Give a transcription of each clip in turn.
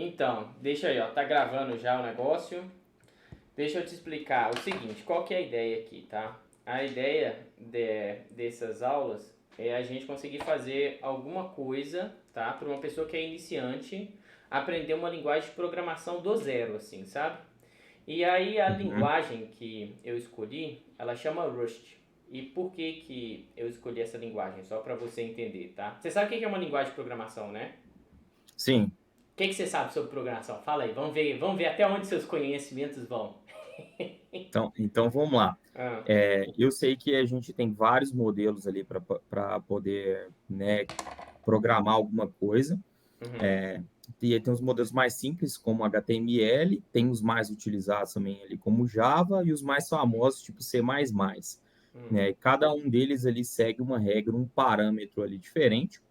Então, deixa aí, ó, tá gravando já o negócio. Deixa eu te explicar o seguinte, qual que é a ideia aqui, tá? A ideia dessas aulas é a gente conseguir fazer alguma coisa, tá? Para uma pessoa que é iniciante, aprender uma linguagem de programação do zero, assim, sabe? E aí a Uhum. linguagem que eu escolhi, ela chama Rust. E por que que eu escolhi essa linguagem? Só para você entender, tá? Você sabe o que é uma linguagem de programação, né? Sim, O que você sabe sobre programação? Fala aí, vamos ver até onde seus conhecimentos vão. então vamos lá. Ah, Eu sei que a gente tem vários modelos ali para poder, né, programar alguma coisa. uhum, E aí tem os modelos mais simples, como HTML, tem os mais utilizados também ali, como Java, e os mais famosos, tipo C++. Né? E cada um deles ali segue uma regra, um parâmetro ali diferente.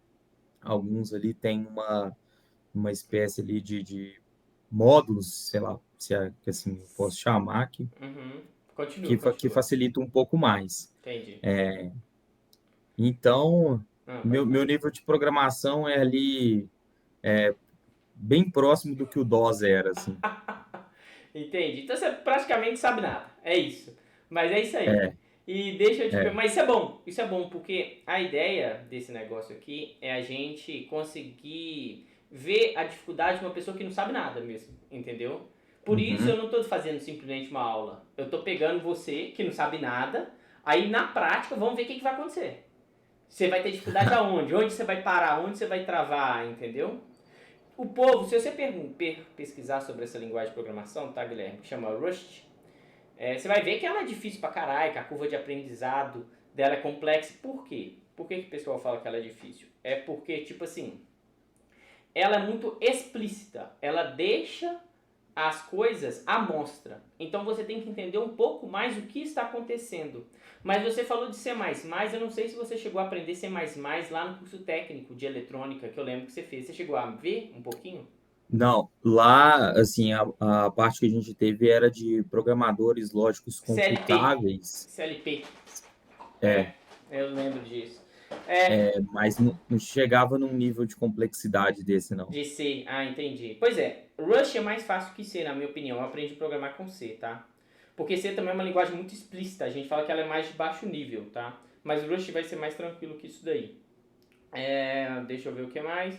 Alguns ali têm uma espécie ali de módulos, sei lá, se é que assim eu posso chamar, uhum. Continua, que continua. facilita um pouco mais. Entendi. Então, Pode meu falar. nível de programação é ali bem próximo do que o DOS era, assim. Entendi. Então você praticamente sabe nada. É isso. Mas é isso aí. É, E deixa eu te é. perguntar. Mas isso é bom. Isso é bom porque a ideia desse negócio aqui é a gente conseguir ver a dificuldade de uma pessoa que não sabe nada mesmo. Entendeu? Por isso eu Uhum. não estou fazendo simplesmente uma aula. Eu estou pegando você que não sabe nada. Aí na prática vamos ver o que, que vai acontecer. Você vai ter dificuldade aonde? Onde você vai parar? Onde você vai travar? Entendeu? O povo, se você pesquisar sobre essa linguagem de programação, tá, Guilherme? Que chama Rust, você vai ver que ela é difícil pra caralho, que a curva de aprendizado dela é complexa. Por quê? Por que, que o pessoal fala que ela é difícil? É porque, tipo assim, ela é muito explícita. Ela deixa as coisas à mostra. Então você tem que entender um pouco mais o que está acontecendo. Mas você falou de C++, eu não sei se você chegou a aprender C++ lá no curso técnico de eletrônica que eu lembro que você fez. Você chegou a ver um pouquinho? Não, lá, assim, a parte que a gente teve era de programadores lógicos CLP. computáveis, CLP. é, É, eu lembro disso. É, mas não chegava num nível de complexidade desse, não. de C. Ah, entendi. Pois é, Rush é mais fácil que C, na minha opinião. Eu aprendi a programar com C, tá? Porque C também é uma linguagem muito explícita. A gente fala que ela é mais de baixo nível, tá? Mas Rush vai ser mais tranquilo que isso daí. Deixa eu ver o que mais.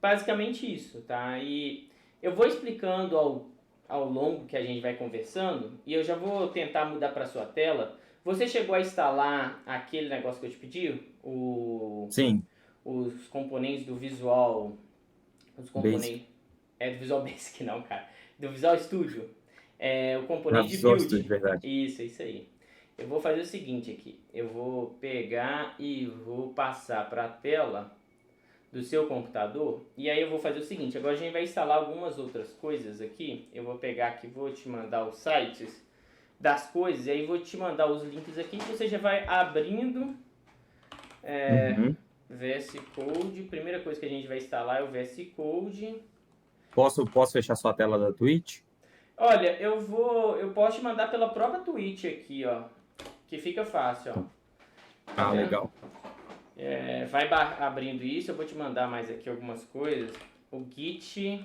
Basicamente isso, tá? E eu vou explicando ao longo que a gente vai conversando e eu já vou tentar mudar para sua tela. Você chegou a instalar aquele negócio que eu te pedi? Sim, Os componentes do Visual. Os Basic. componentes. É do Visual Basic, não, cara. Do Visual Studio. O Ah, componente de Visual Studio, build. de verdade. Isso aí. Eu vou fazer o seguinte aqui. Eu vou pegar e vou passar para a tela do seu computador. E aí eu vou fazer o seguinte, agora a gente vai instalar algumas outras coisas aqui. Eu vou pegar aqui, vou te mandar os sites das coisas, e aí vou te mandar os links aqui, que você já vai abrindo Uhum. VS Code. Primeira coisa que a gente vai instalar é o VS Code. Posso fechar sua tela da Twitch? Olha, eu posso te mandar pela própria Twitch aqui, ó, que fica fácil, ó. Então, Tá ah, vendo? legal. Vai abrindo isso, eu vou te mandar mais aqui algumas coisas. O Git,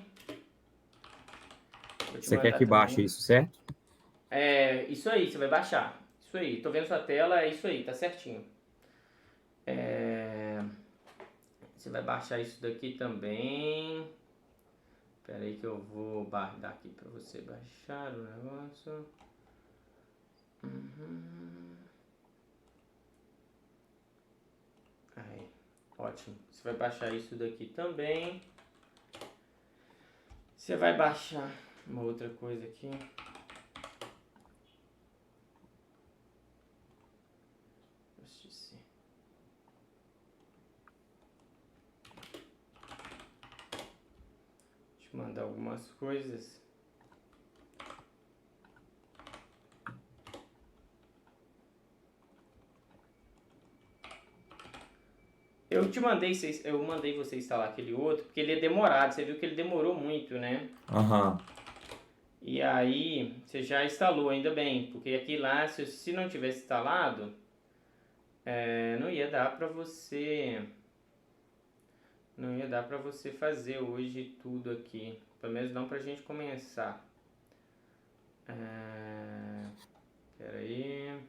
vou te Você quer mandar que baixe também. isso, certo? Isso aí, você vai baixar. Isso aí, tô vendo sua tela, é isso aí, tá certinho. Você vai baixar isso daqui também. Espera aí que eu vou dar aqui pra você baixar o negócio. Aí, ótimo. Você vai baixar isso daqui também. Você vai baixar uma outra coisa aqui. Deixa eu mandar algumas coisas. Eu mandei você instalar aquele outro, porque ele é demorado. Você viu que ele demorou muito, né? Aham. E aí, você já instalou, ainda bem, porque aqui lá, se não tivesse instalado, não ia dar pra você Não ia dar pra você fazer hoje tudo aqui. Pelo menos não pra gente começar. Pera aí.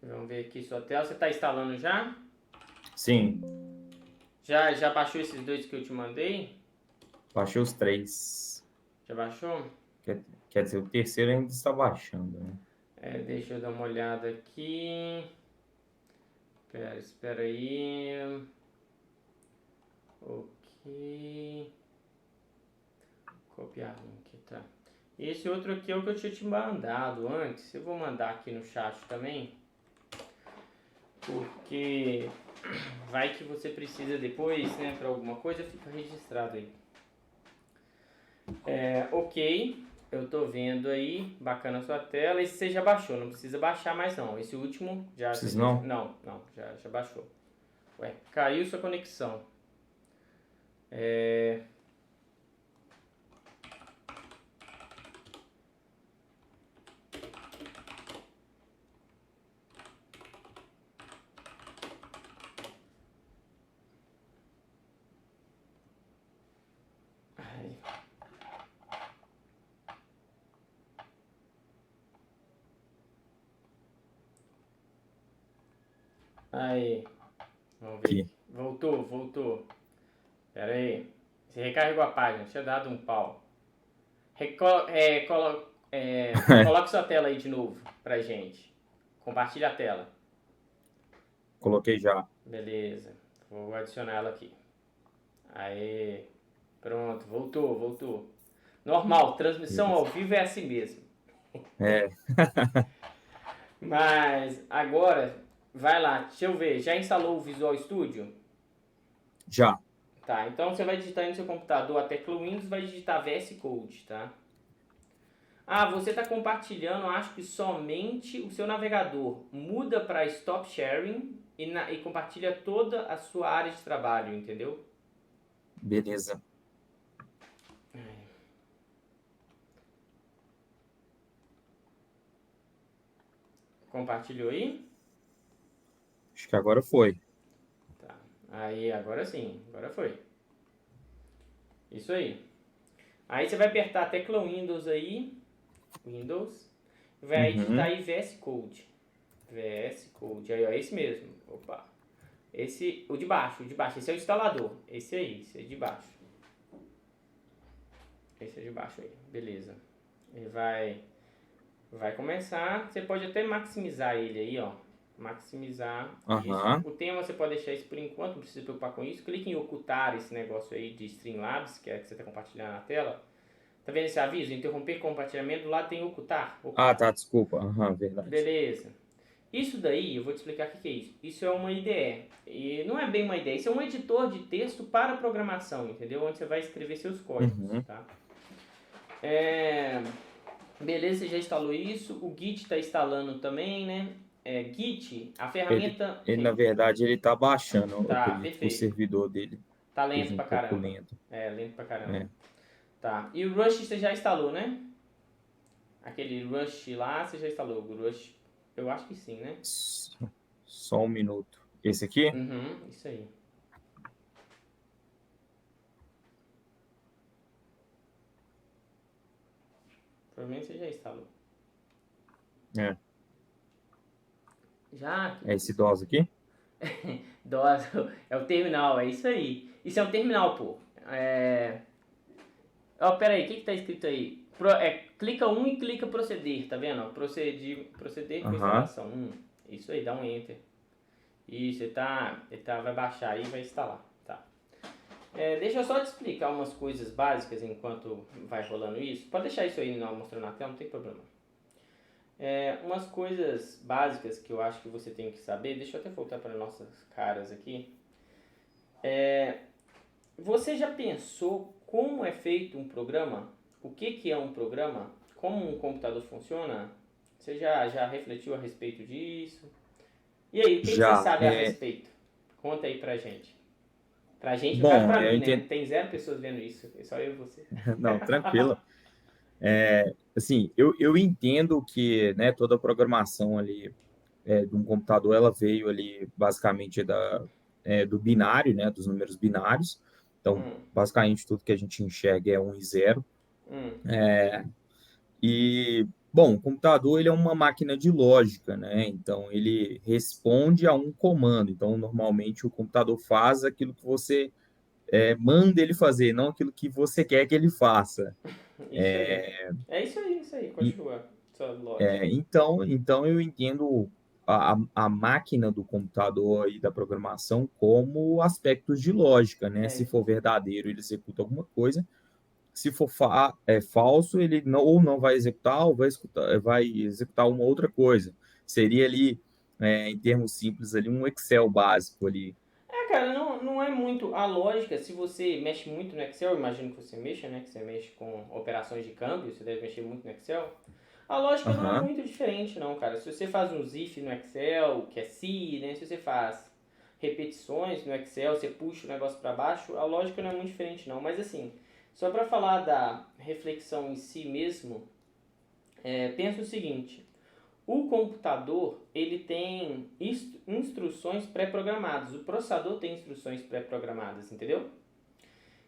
Vamos ver aqui sua tela. Você tá instalando já? Sim, Já baixou esses dois que eu te mandei? baixei os 3. Já baixou? Quer dizer, o terceiro ainda está baixando, né? Deixa eu dar uma olhada aqui. Espera aí. Ok. Copiar link, tá. E esse outro aqui é o que eu tinha te mandado antes. Eu vou mandar aqui no chat também. Porque vai que você precisa depois, né, para alguma coisa, fica registrado aí. Ok, eu tô vendo aí, bacana a sua tela. Esse você já baixou, não precisa baixar mais não. Esse último já... Precisa não? Não, já baixou. Ué, caiu sua conexão. Ai. Aí, vamos ver. Aqui. Voltou. Pera aí. Você recarregou a página, tinha dado um pau. Coloque sua tela aí de novo pra gente. Compartilha a tela. Coloquei já. Beleza. Vou adicionar ela aqui. Aí. Pronto, voltou. Normal, transmissão ao vivo é assim mesmo. É, Mas agora, vai lá, deixa eu ver. Já instalou o Visual Studio? já. Tá, então você vai digitar aí no seu computador a tecla Windows, vai digitar VS Code, tá? Ah, você está compartilhando, acho que somente o seu navegador. Muda para Stop Sharing e compartilha toda a sua área de trabalho, entendeu? Beleza. Compartilhou aí? Acho que agora foi. Tá. Aí, agora sim. Agora foi. Isso aí. Aí você vai apertar a tecla Windows aí. Windows. Vai digitar aí VS Code. VS Code. Aí, ó, esse mesmo. Opa. O de baixo. Esse é o instalador. Esse aí. Esse é de baixo. Esse é de baixo aí. Beleza. Ele vai começar. Você pode até maximizar ele aí, ó. Maximizar isso. O tema você pode deixar isso por enquanto, não precisa se preocupar com isso. Clique em ocultar esse negócio aí de Streamlabs, que é que você está compartilhando na tela. Tá vendo esse aviso? Interromper compartilhamento, do lado tem ocultar. Ah, tá, desculpa. Verdade. Beleza. Isso daí, eu vou te explicar o que é isso. Isso é uma IDE. E não é bem uma IDE, isso é um editor de texto para programação, entendeu? Onde você vai escrever seus códigos, tá? Beleza, você já instalou isso. O Git está instalando também, né? Git, a ferramenta... Ele na verdade, ele tá baixando. Tá, Eu acredito que o perfeito. servidor dele Tá lento um pra pouco caramba. lento. Lento pra caramba. Tá. E o Rush você já instalou, né? Aquele Rush lá, você já instalou. O Rush, eu acho que sim, né? Só um minuto. Esse aqui? Isso aí. Provavelmente você já instalou. Já? É esse DOS aqui? DOS, é o terminal, é isso aí. Isso é um terminal, pô. Pera aí, o que tá escrito aí? Clica e clica proceder, tá vendo? Proceder com instalação. Isso aí, dá um enter. Isso, vai baixar aí e vai instalar. Tá. Deixa eu só te explicar umas coisas básicas enquanto vai rolando isso. Pode deixar isso aí mostrando na tela, não tem problema. Umas coisas básicas que eu acho que você tem que saber. Deixa eu até voltar para nossas caras aqui. Você já pensou como é feito um programa? O que é um programa? Como um computador funciona? Você já refletiu a respeito disso? E aí, o que você sabe a respeito? Conta aí pra gente. Pra gente, no caso pra mim, né? Tem 0 pessoas vendo isso. É só eu e você. Não, tranquilo. Assim, eu entendo que, né, toda a programação ali de um computador, ela veio ali basicamente do binário, né, dos números binários. Então, Hum, basicamente, tudo que a gente enxerga é um e zero. hum, E, bom, o computador ele é uma máquina de lógica, né? Então, ele responde a um comando. Então, normalmente, o computador faz aquilo que você manda ele fazer, não aquilo que você quer que ele faça. isso aí. É isso aí, E, continua sua lógica. então, eu entendo a máquina do computador e da programação como aspectos de lógica, né? É Se isso. for verdadeiro, ele executa alguma coisa. Se for falso, ele não, ou não vai executar, ou vai executar uma outra coisa. Seria ali, em termos simples, ali um Excel básico ali. Cara, não é muito a lógica. Se você mexe muito no Excel, eu imagino que você mexa, né? Que você mexe com operações de câmbio, você deve mexer muito no Excel. A lógica não é Aham, muito diferente, não, cara. Se você faz um if no Excel, que é se, né? Se você faz repetições no Excel, você puxa o negócio para baixo, a lógica não é muito diferente, não. Mas assim, só para falar da reflexão em si mesmo, pensa o seguinte: o computador ele tem instruções pré-programadas, o processador tem instruções pré-programadas, entendeu?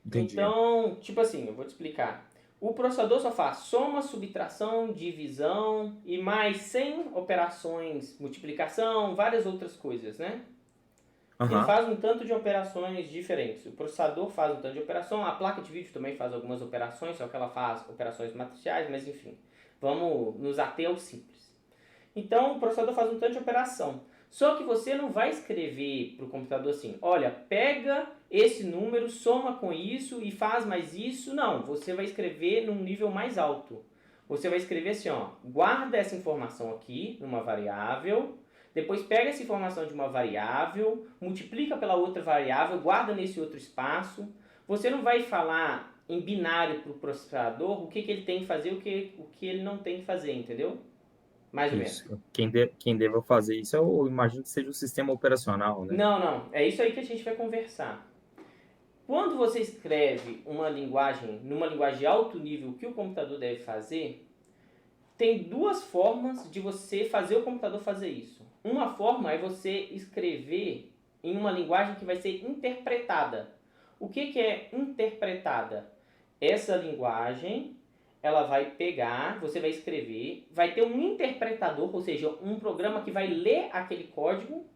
entendi. Então, tipo assim, eu vou te explicar. O processador só faz soma, subtração, divisão e mais 100 operações, multiplicação, várias outras coisas, né? Ele Aham, faz um tanto de operações diferentes. O processador faz um tanto de operação, a placa de vídeo também faz algumas operações, só que ela faz operações matriciais, mas enfim. Vamos nos ater ao simples. Então o processador faz um tanto de operação. Só que você não vai escrever para o computador assim, olha, pega esse número, soma com isso e faz mais isso. Não, você vai escrever num nível mais alto. Você vai escrever assim, ó, guarda essa informação aqui numa variável, depois pega essa informação de uma variável, multiplica pela outra variável, guarda nesse outro espaço. Você não vai falar em binário para o processador o que ele tem que fazer e o que ele não tem que fazer, entendeu? Mais ou menos. isso. Quem deva fazer isso, eu imagino que seja o sistema operacional, né? Não. É isso aí que a gente vai conversar. Quando você escreve uma linguagem, numa linguagem de alto nível, o que o computador deve fazer, tem duas formas de você fazer o computador fazer isso. Uma forma é você escrever em uma linguagem que vai ser interpretada. O que é interpretada? Essa linguagem, ela vai pegar, você vai escrever, vai ter um interpretador, ou seja, um programa que vai ler aquele código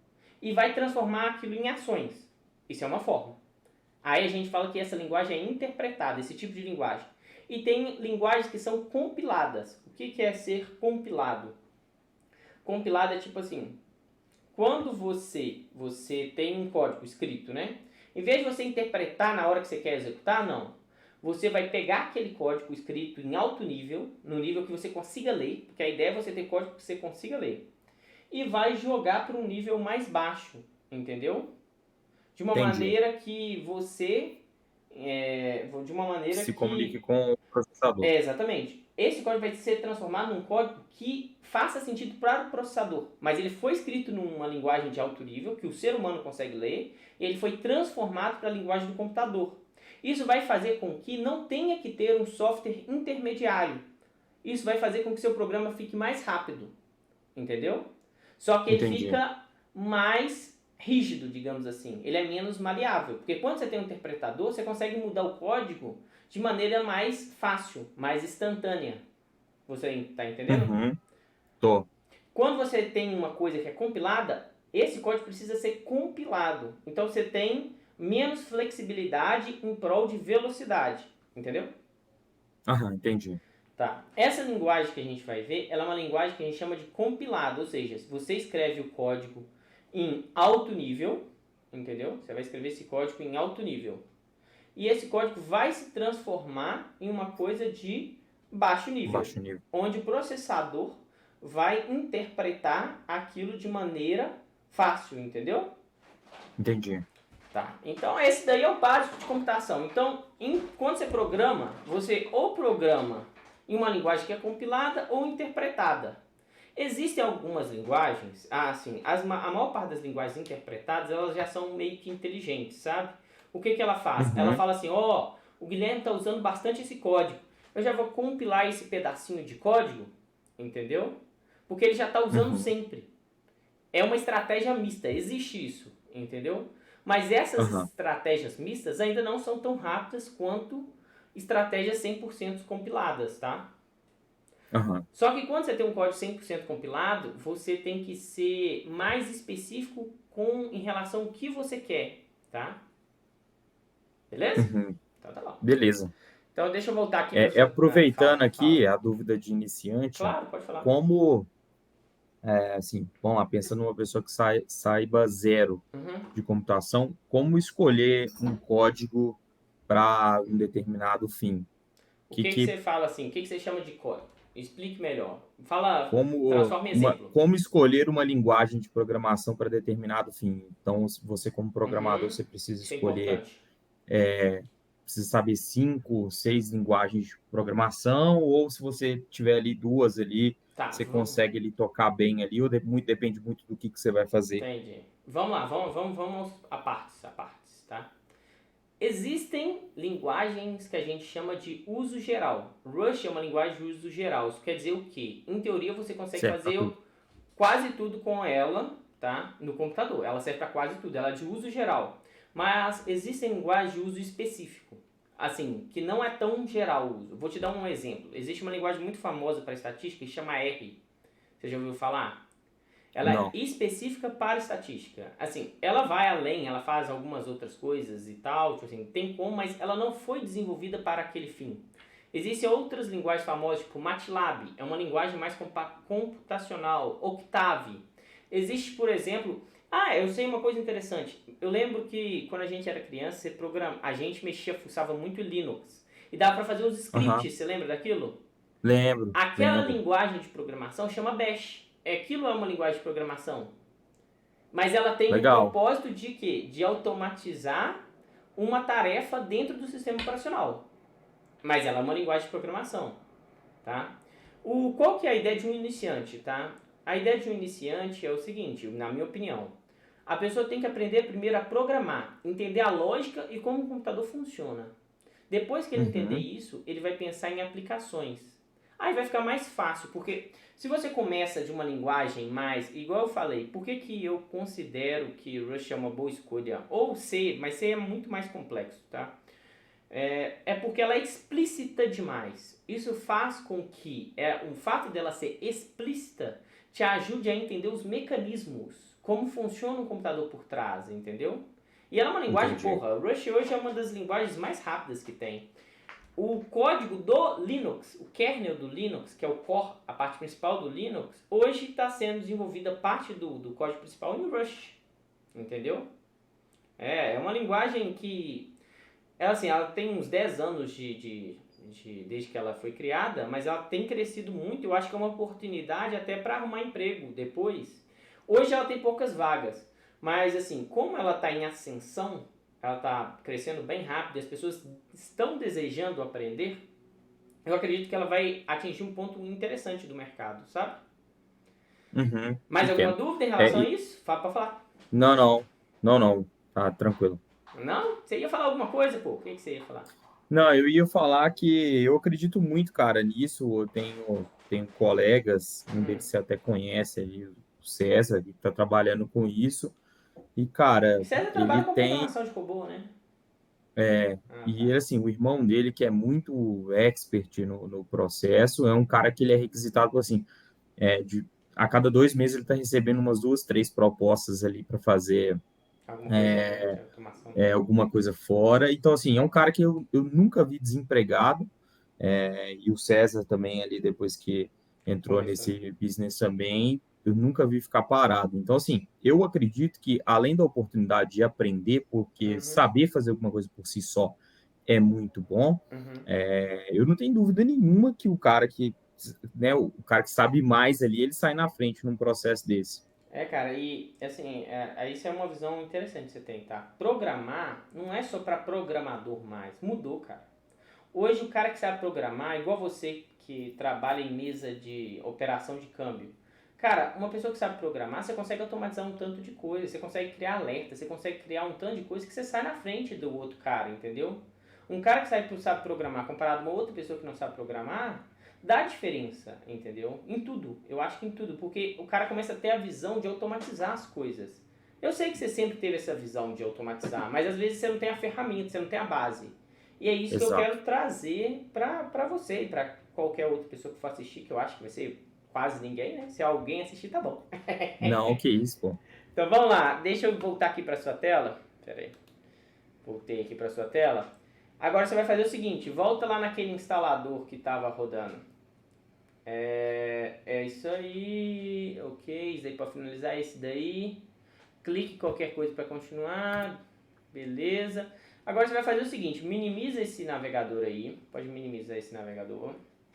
e vai transformar aquilo em ações. Isso é uma forma. Aí a gente fala que essa linguagem é interpretada, esse tipo de linguagem. E tem linguagens que são compiladas. O que é ser compilado? Compilado é tipo assim, quando você tem um código escrito, né? Em vez de você interpretar na hora que você quer executar, não. Você vai pegar aquele código escrito em alto nível, no nível que você consiga ler, porque a ideia é você ter código que você consiga ler, e vai jogar para um nível mais baixo, entendeu? De uma Entendi. maneira que você de uma maneira Se comunique que com o processador. exatamente. Esse código vai ser transformado num código que faça sentido para o processador, mas ele foi escrito numa linguagem de alto nível que o ser humano consegue ler e ele foi transformado para a linguagem do computador. Isso vai fazer com que não tenha que ter um software intermediário. Isso vai fazer com que seu programa fique mais rápido, entendeu? Só que ele Entendi. fica mais rígido, digamos assim. Ele é menos maleável. Porque quando você tem um interpretador, você consegue mudar o código de maneira mais fácil, mais instantânea. Você está entendendo? Uhum, tô. Quando você tem uma coisa que é compilada, esse código precisa ser compilado. Então você tem menos flexibilidade em prol de velocidade. Entendeu? Aham, entendi. Tá. Essa linguagem que a gente vai ver, ela é uma linguagem que a gente chama de compilado, ou seja, você escreve o código em alto nível, entendeu? Você vai escrever esse código em alto nível. E esse código vai se transformar em uma coisa de baixo nível, Baixo nível. onde o processador vai interpretar aquilo de maneira fácil, entendeu? Entendi. Tá. Então esse daí é o básico de computação. Então, quando você programa, você ou programa em uma linguagem que é compilada ou interpretada. Existem algumas linguagens, a maior parte das linguagens interpretadas, elas já são meio que inteligentes, sabe? O que ela faz? Ela Uhum, fala assim, ó, o Guilherme está usando bastante esse código. eu já vou compilar esse pedacinho de código, entendeu? Porque ele já está usando sempre. É uma estratégia mista, existe isso, entendeu? Mas essas estratégias mistas ainda não são tão rápidas quanto estratégias 100% compiladas, tá? Só que quando você tem um código 100% compilado, você tem que ser mais específico em relação ao que você quer, tá? Beleza? Então tá bom. Beleza. Então deixa eu voltar aqui para aproveitando aqui a dúvida de iniciante, claro, pode falar. como, assim, vamos lá, pensando numa pessoa que saiba zero de computação, como escolher um código para um determinado fim? O que você fala assim? O que você chama de código? Explique melhor. Transforma em exemplo. Como escolher uma linguagem de programação para determinado fim? Então, você como programador, você precisa escolher, precisa saber 5, 6 linguagens de programação, ou se você tiver ali 2 ali, você consegue ali tocar bem ali, ou depende muito do que você vai fazer. Entendi. Vamos lá, vamos a partes, tá? Existem linguagens que a gente chama de uso geral. Rush é uma linguagem de uso geral. Isso quer dizer o quê? Em teoria, você consegue fazer quase tudo com ela, tá? No computador. Ela serve para quase tudo. Ela é de uso geral. Mas existem linguagens de uso específico. Assim, que não é tão geral o uso. Vou te dar um exemplo. Existe uma linguagem muito famosa para estatística que chama R. Você já ouviu falar? Ela é específica para estatística. Assim, ela vai além, ela faz algumas outras coisas e tal, tipo assim, tem como, mas ela não foi desenvolvida para aquele fim. Existem outras linguagens famosas, tipo MATLAB, é uma linguagem mais computacional. Octave. Existe, por exemplo... eu sei uma coisa interessante. Eu lembro que quando a gente era criança, a gente fuçava muito em Linux. E dava para fazer os scripts, você lembra daquilo? Lembro. Aquela linguagem de programação chama Bash. Aquilo é uma linguagem de programação. Mas ela tem um propósito de quê? De automatizar uma tarefa dentro do sistema operacional. Mas ela é uma linguagem de programação. Tá? Qual que é a ideia de um iniciante? Tá? A ideia de um iniciante é o seguinte, na minha opinião. A pessoa tem que aprender primeiro a programar, entender a lógica e como o computador funciona. Depois que ele entender isso, ele vai pensar em aplicações. Aí vai ficar mais fácil, porque se você começa de uma linguagem mais, igual eu falei, por que eu considero que Rush é uma boa escolha? Ou C, mas C é muito mais complexo, tá? É porque ela é explícita demais. Isso faz com que o fato dela ser explícita te ajude a entender os mecanismos, como funciona o computador por trás, entendeu? E ela é uma linguagem, Rush hoje é uma das linguagens mais rápidas que tem. O código do Linux, o kernel do Linux, que é o core, a parte principal do Linux, hoje está sendo desenvolvida parte do código principal em Rush, entendeu? É uma linguagem que, ela tem uns 10 anos desde que ela foi criada, mas ela tem crescido muito. Eu acho que é uma oportunidade até para arrumar emprego depois. Hoje ela tem poucas vagas, mas assim, como ela está em ascensão, ela está crescendo bem rápido e as pessoas estão desejando aprender, eu acredito que ela vai atingir um ponto interessante do mercado, sabe? Mais alguma dúvida em relação a isso? Pode falar. Não. Tá tranquilo. Não? Você ia falar alguma coisa, pô? O que você ia falar? Não, eu ia falar que eu acredito muito, cara, nisso. Eu tenho colegas, um deles você até conhece ali, o César, que está trabalhando com isso. E, cara, César trabalha com programação de robô, né? E assim, o irmão dele, que é muito expert no processo, é um cara que ele é requisitado, assim, a cada 2 meses ele está recebendo umas 2, 3 propostas ali para fazer alguma coisa fora. Então, assim, é um cara que eu nunca vi desempregado. E o César também ali, depois que entrou nesse business também, eu nunca vi ficar parado. Então, assim, eu acredito que, além da oportunidade de aprender, porque saber fazer alguma coisa por si só é muito bom, eu não tenho dúvida nenhuma que o cara que sabe mais ali, ele sai na frente num processo desse. Cara, e assim, isso é uma visão interessante que você tem, tá? Programar não é só para programador mais, mudou, cara. Hoje o cara que sabe programar, igual você que trabalha em mesa de operação de câmbio. Cara, uma pessoa que sabe programar, você consegue automatizar um tanto de coisa, você consegue criar alerta, você consegue criar um tanto de coisa que você sai na frente do outro cara, entendeu? Um cara que sabe programar comparado a uma outra pessoa que não sabe programar, dá diferença, entendeu? Em tudo. Eu acho que em tudo. Porque o cara começa a ter a visão de automatizar as coisas. Eu sei que você sempre teve essa visão de automatizar, mas às vezes você não tem a ferramenta, você não tem a base. E é isso que eu quero trazer pra você e pra qualquer outra pessoa que for assistir, que eu acho que vai ser quase ninguém, né? Se alguém assistir, tá bom. Não, que isso, pô. Então vamos lá, deixa eu voltar aqui pra sua tela. Pera aí. Voltei aqui pra sua tela. Agora você vai fazer o seguinte, volta lá naquele instalador que estava rodando. É isso aí, ok, isso aí para finalizar, esse daí. Clique em qualquer coisa para continuar, beleza. Agora você vai fazer o seguinte, minimiza esse navegador aí, pode minimizar esse navegador,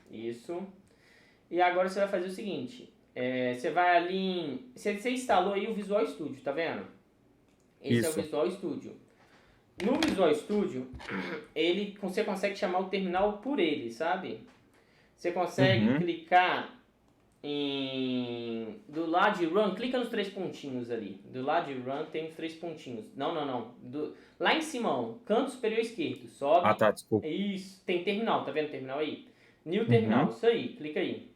isso. E agora você vai fazer o seguinte, você vai ali em... Você instalou aí o Visual Studio, tá vendo? Esse é o Visual Studio. No Visual Studio, você consegue chamar o terminal por ele, sabe? Você consegue clicar do lado de Run, clica nos 3 pontinhos ali. Do lado de Run tem os 3 pontinhos. Não. Lá em cima, ó, canto superior esquerdo, sobe. Ah, tá, desculpa. Isso, tem terminal, tá vendo o terminal aí? New Terminal, isso aí, clica aí.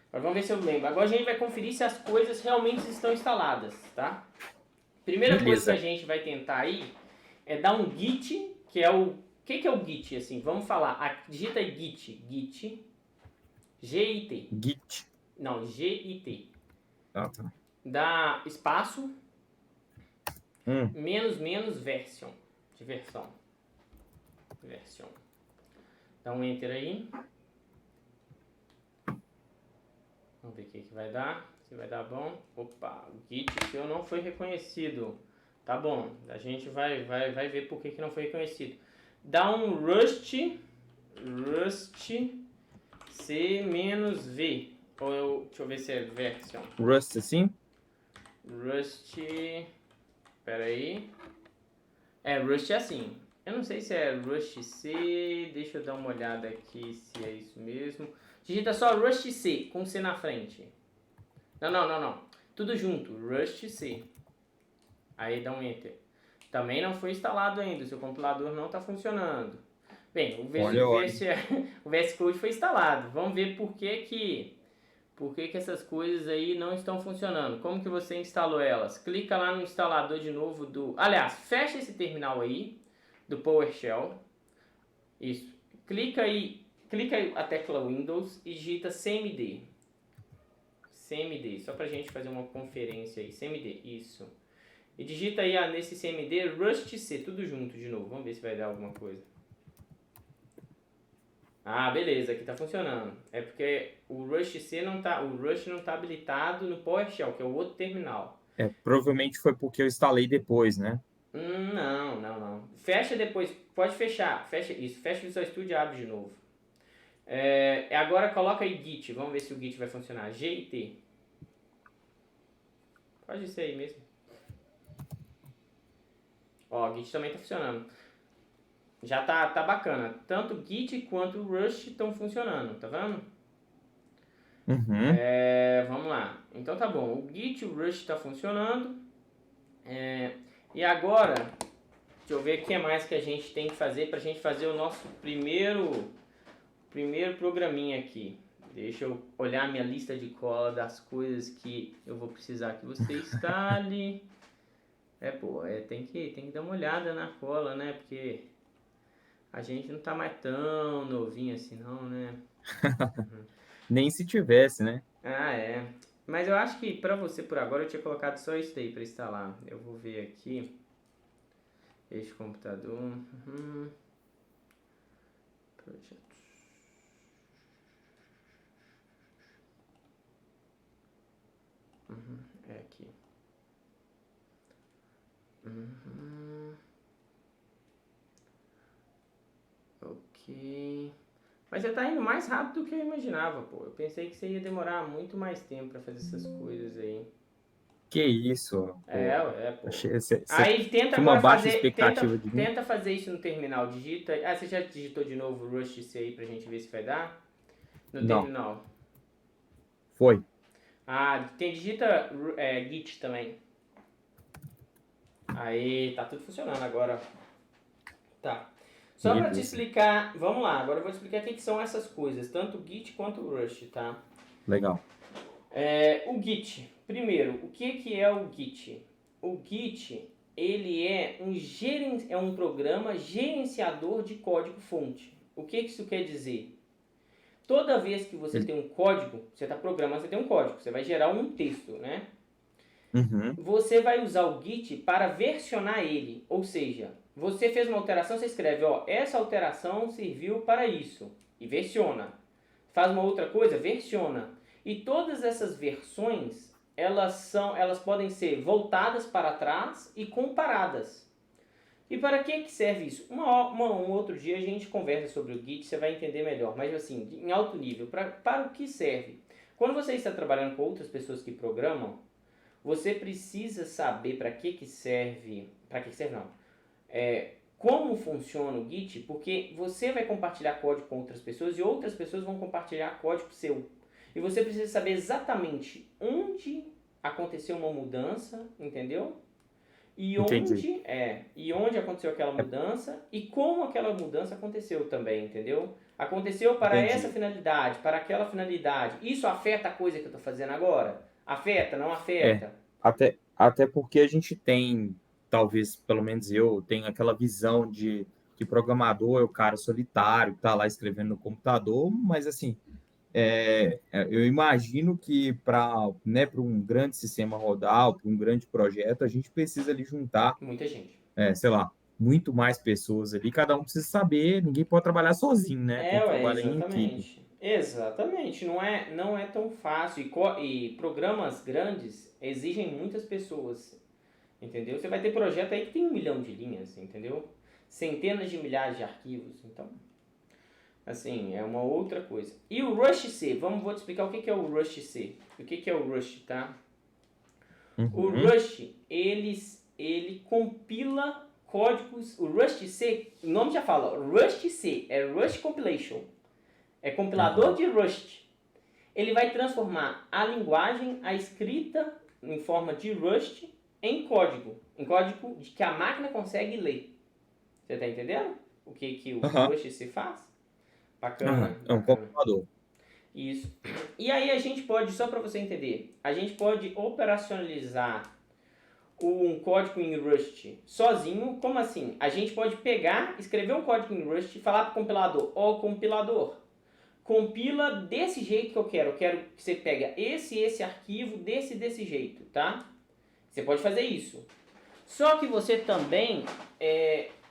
Agora vamos ver se eu lembro. Agora a gente vai conferir se as coisas realmente estão instaladas, tá? Primeira coisa que a gente vai tentar aí é dar um git, que é o... O que é o git, assim? Vamos falar. Digita aí git. G-I-T. Git. Não, G-I-T. Ah, tá. Dá espaço, menos version. De versão. Version. Dá um enter aí. Vamos ver o que vai dar. Se vai dar bom. Opa, o git seu não foi reconhecido. Tá bom, a gente vai ver por que não foi reconhecido. Dá um rust C-V. Deixa eu ver se é version. Rust assim? Rust. Pera aí. Rust é assim. Eu não sei se é Rust C. Deixa eu dar uma olhada aqui se é isso mesmo. Digita só Rust C com C na frente. Não. Tudo junto. Rust C. Aí dá um enter. Também não foi instalado ainda. O seu compilador não está funcionando. Bem, o VS Code foi instalado. Vamos ver por que essas coisas aí não estão funcionando. Como que você instalou elas? Clica lá no instalador de novo do... Aliás, fecha esse terminal aí do PowerShell. Isso. Clica aí a tecla Windows e digita CMD. CMD, só pra gente fazer uma conferência aí. CMD, isso. E digita aí nesse CMD Rust C, tudo junto de novo. Vamos ver se vai dar alguma coisa. Ah, beleza, aqui tá funcionando. É porque o Rust não tá habilitado no PowerShell, que é o outro terminal. Provavelmente foi porque eu instalei depois, né? Não. Fecha depois, pode fechar. Fecha isso, fecha o Visual Studio e abre de novo. Agora coloca aí Git, vamos ver se o Git vai funcionar. Git. Pode ser aí mesmo. Ó, o Git também tá funcionando. Já tá bacana. Tanto o Git quanto o Rust estão funcionando, tá vendo? Vamos lá. Então tá bom. O Git e o Rust tá funcionando. E agora, deixa eu ver o que mais que a gente tem que fazer pra gente fazer o nosso primeiro programinha aqui. Deixa eu olhar minha lista de cola das coisas que eu vou precisar que você instale. Tem que dar uma olhada na cola, né? Porque a gente não tá mais tão novinho assim não, né? Nem se tivesse, né? Mas eu acho que pra você por agora eu tinha colocado só isso daí pra instalar. Eu vou ver aqui. Este computador. Projetos. É aqui. Ok. Mas você tá indo mais rápido do que eu imaginava, pô. Eu pensei que você ia demorar muito mais tempo pra fazer essas coisas aí. Que isso? Pô. Pô. Cê aí tenta uma agora baixa fazer. expectativa de mim. Tenta fazer isso no terminal. Digita. Você já digitou de novo o Rust C aí pra gente ver se vai dar? No terminal. Foi. Digita Git também. Aí, tá tudo funcionando agora. Tá. Só para te Beleza. explicar, vamos lá, agora eu vou te explicar o que são essas coisas, tanto o Git quanto o Rush, tá? Legal. O Git, primeiro, o que é o Git? O Git, ele é um programa gerenciador de código-fonte. O que isso quer dizer? Toda vez que você Ele- tem um código, você está programando, você tem um código, você vai gerar um texto, né? Uhum. Você vai usar o Git para versionar ele, ou seja, você fez uma alteração, você escreve, ó, essa alteração serviu para isso, e versiona. Faz uma outra coisa, versiona. E todas essas versões, elas podem ser voltadas para trás e comparadas. E para que serve isso? Um outro dia a gente conversa sobre o Git, você vai entender melhor. Mas assim, em alto nível, para o que serve? Quando você está trabalhando com outras pessoas que programam, você precisa saber para que serve não, como funciona o Git, porque você vai compartilhar código com outras pessoas e outras pessoas vão compartilhar código seu. E você precisa saber exatamente onde aconteceu uma mudança, entendeu? Entendi. E onde aconteceu aquela É, mudança e como aquela mudança aconteceu também, entendeu? Aconteceu para essa entendi. finalidade, para aquela finalidade. Isso afeta a coisa que eu estou fazendo agora? Afeta, não É, afeta? até porque a gente tem, talvez, pelo menos eu, tenho aquela visão de que programador é o cara solitário, que tá lá escrevendo no computador, mas assim, eu imagino que para, né, para um grande sistema rodar, para um grande projeto, a gente precisa ali juntar, Muita gente. sei lá, muito mais pessoas ali, cada um precisa saber, ninguém pode trabalhar sozinho, né? Tem que trabalhar em equipe. Exatamente. Exatamente. Não é tão fácil. E programas grandes exigem muitas pessoas. Entendeu? Você vai ter projeto aí que tem 1 milhão de linhas, entendeu? Centenas de milhares de arquivos. Então, assim, é uma outra coisa. E o Rush C? Vou te explicar o que é o Rush C. O que é o Rush, tá? O Uhum, Rush, ele compila códigos. O Rust C, o nome já fala, Rust C, é Rust Compilation. É compilador aham, de Rust. Ele vai transformar a linguagem, a escrita em forma de Rust em código de que a máquina consegue ler. Você está entendendo o que o aham, Rust C faz? Bacana, aham. É um bacana. computador. Isso. E aí a gente pode, só para você entender, a gente pode operacionalizar um código em Rust sozinho. Como assim? A gente pode pegar, escrever um código em Rust e falar para o compilador, ó compilador, compila desse jeito que eu quero. Eu quero que você pega esse arquivo desse jeito, tá? Você pode fazer isso. Só que você também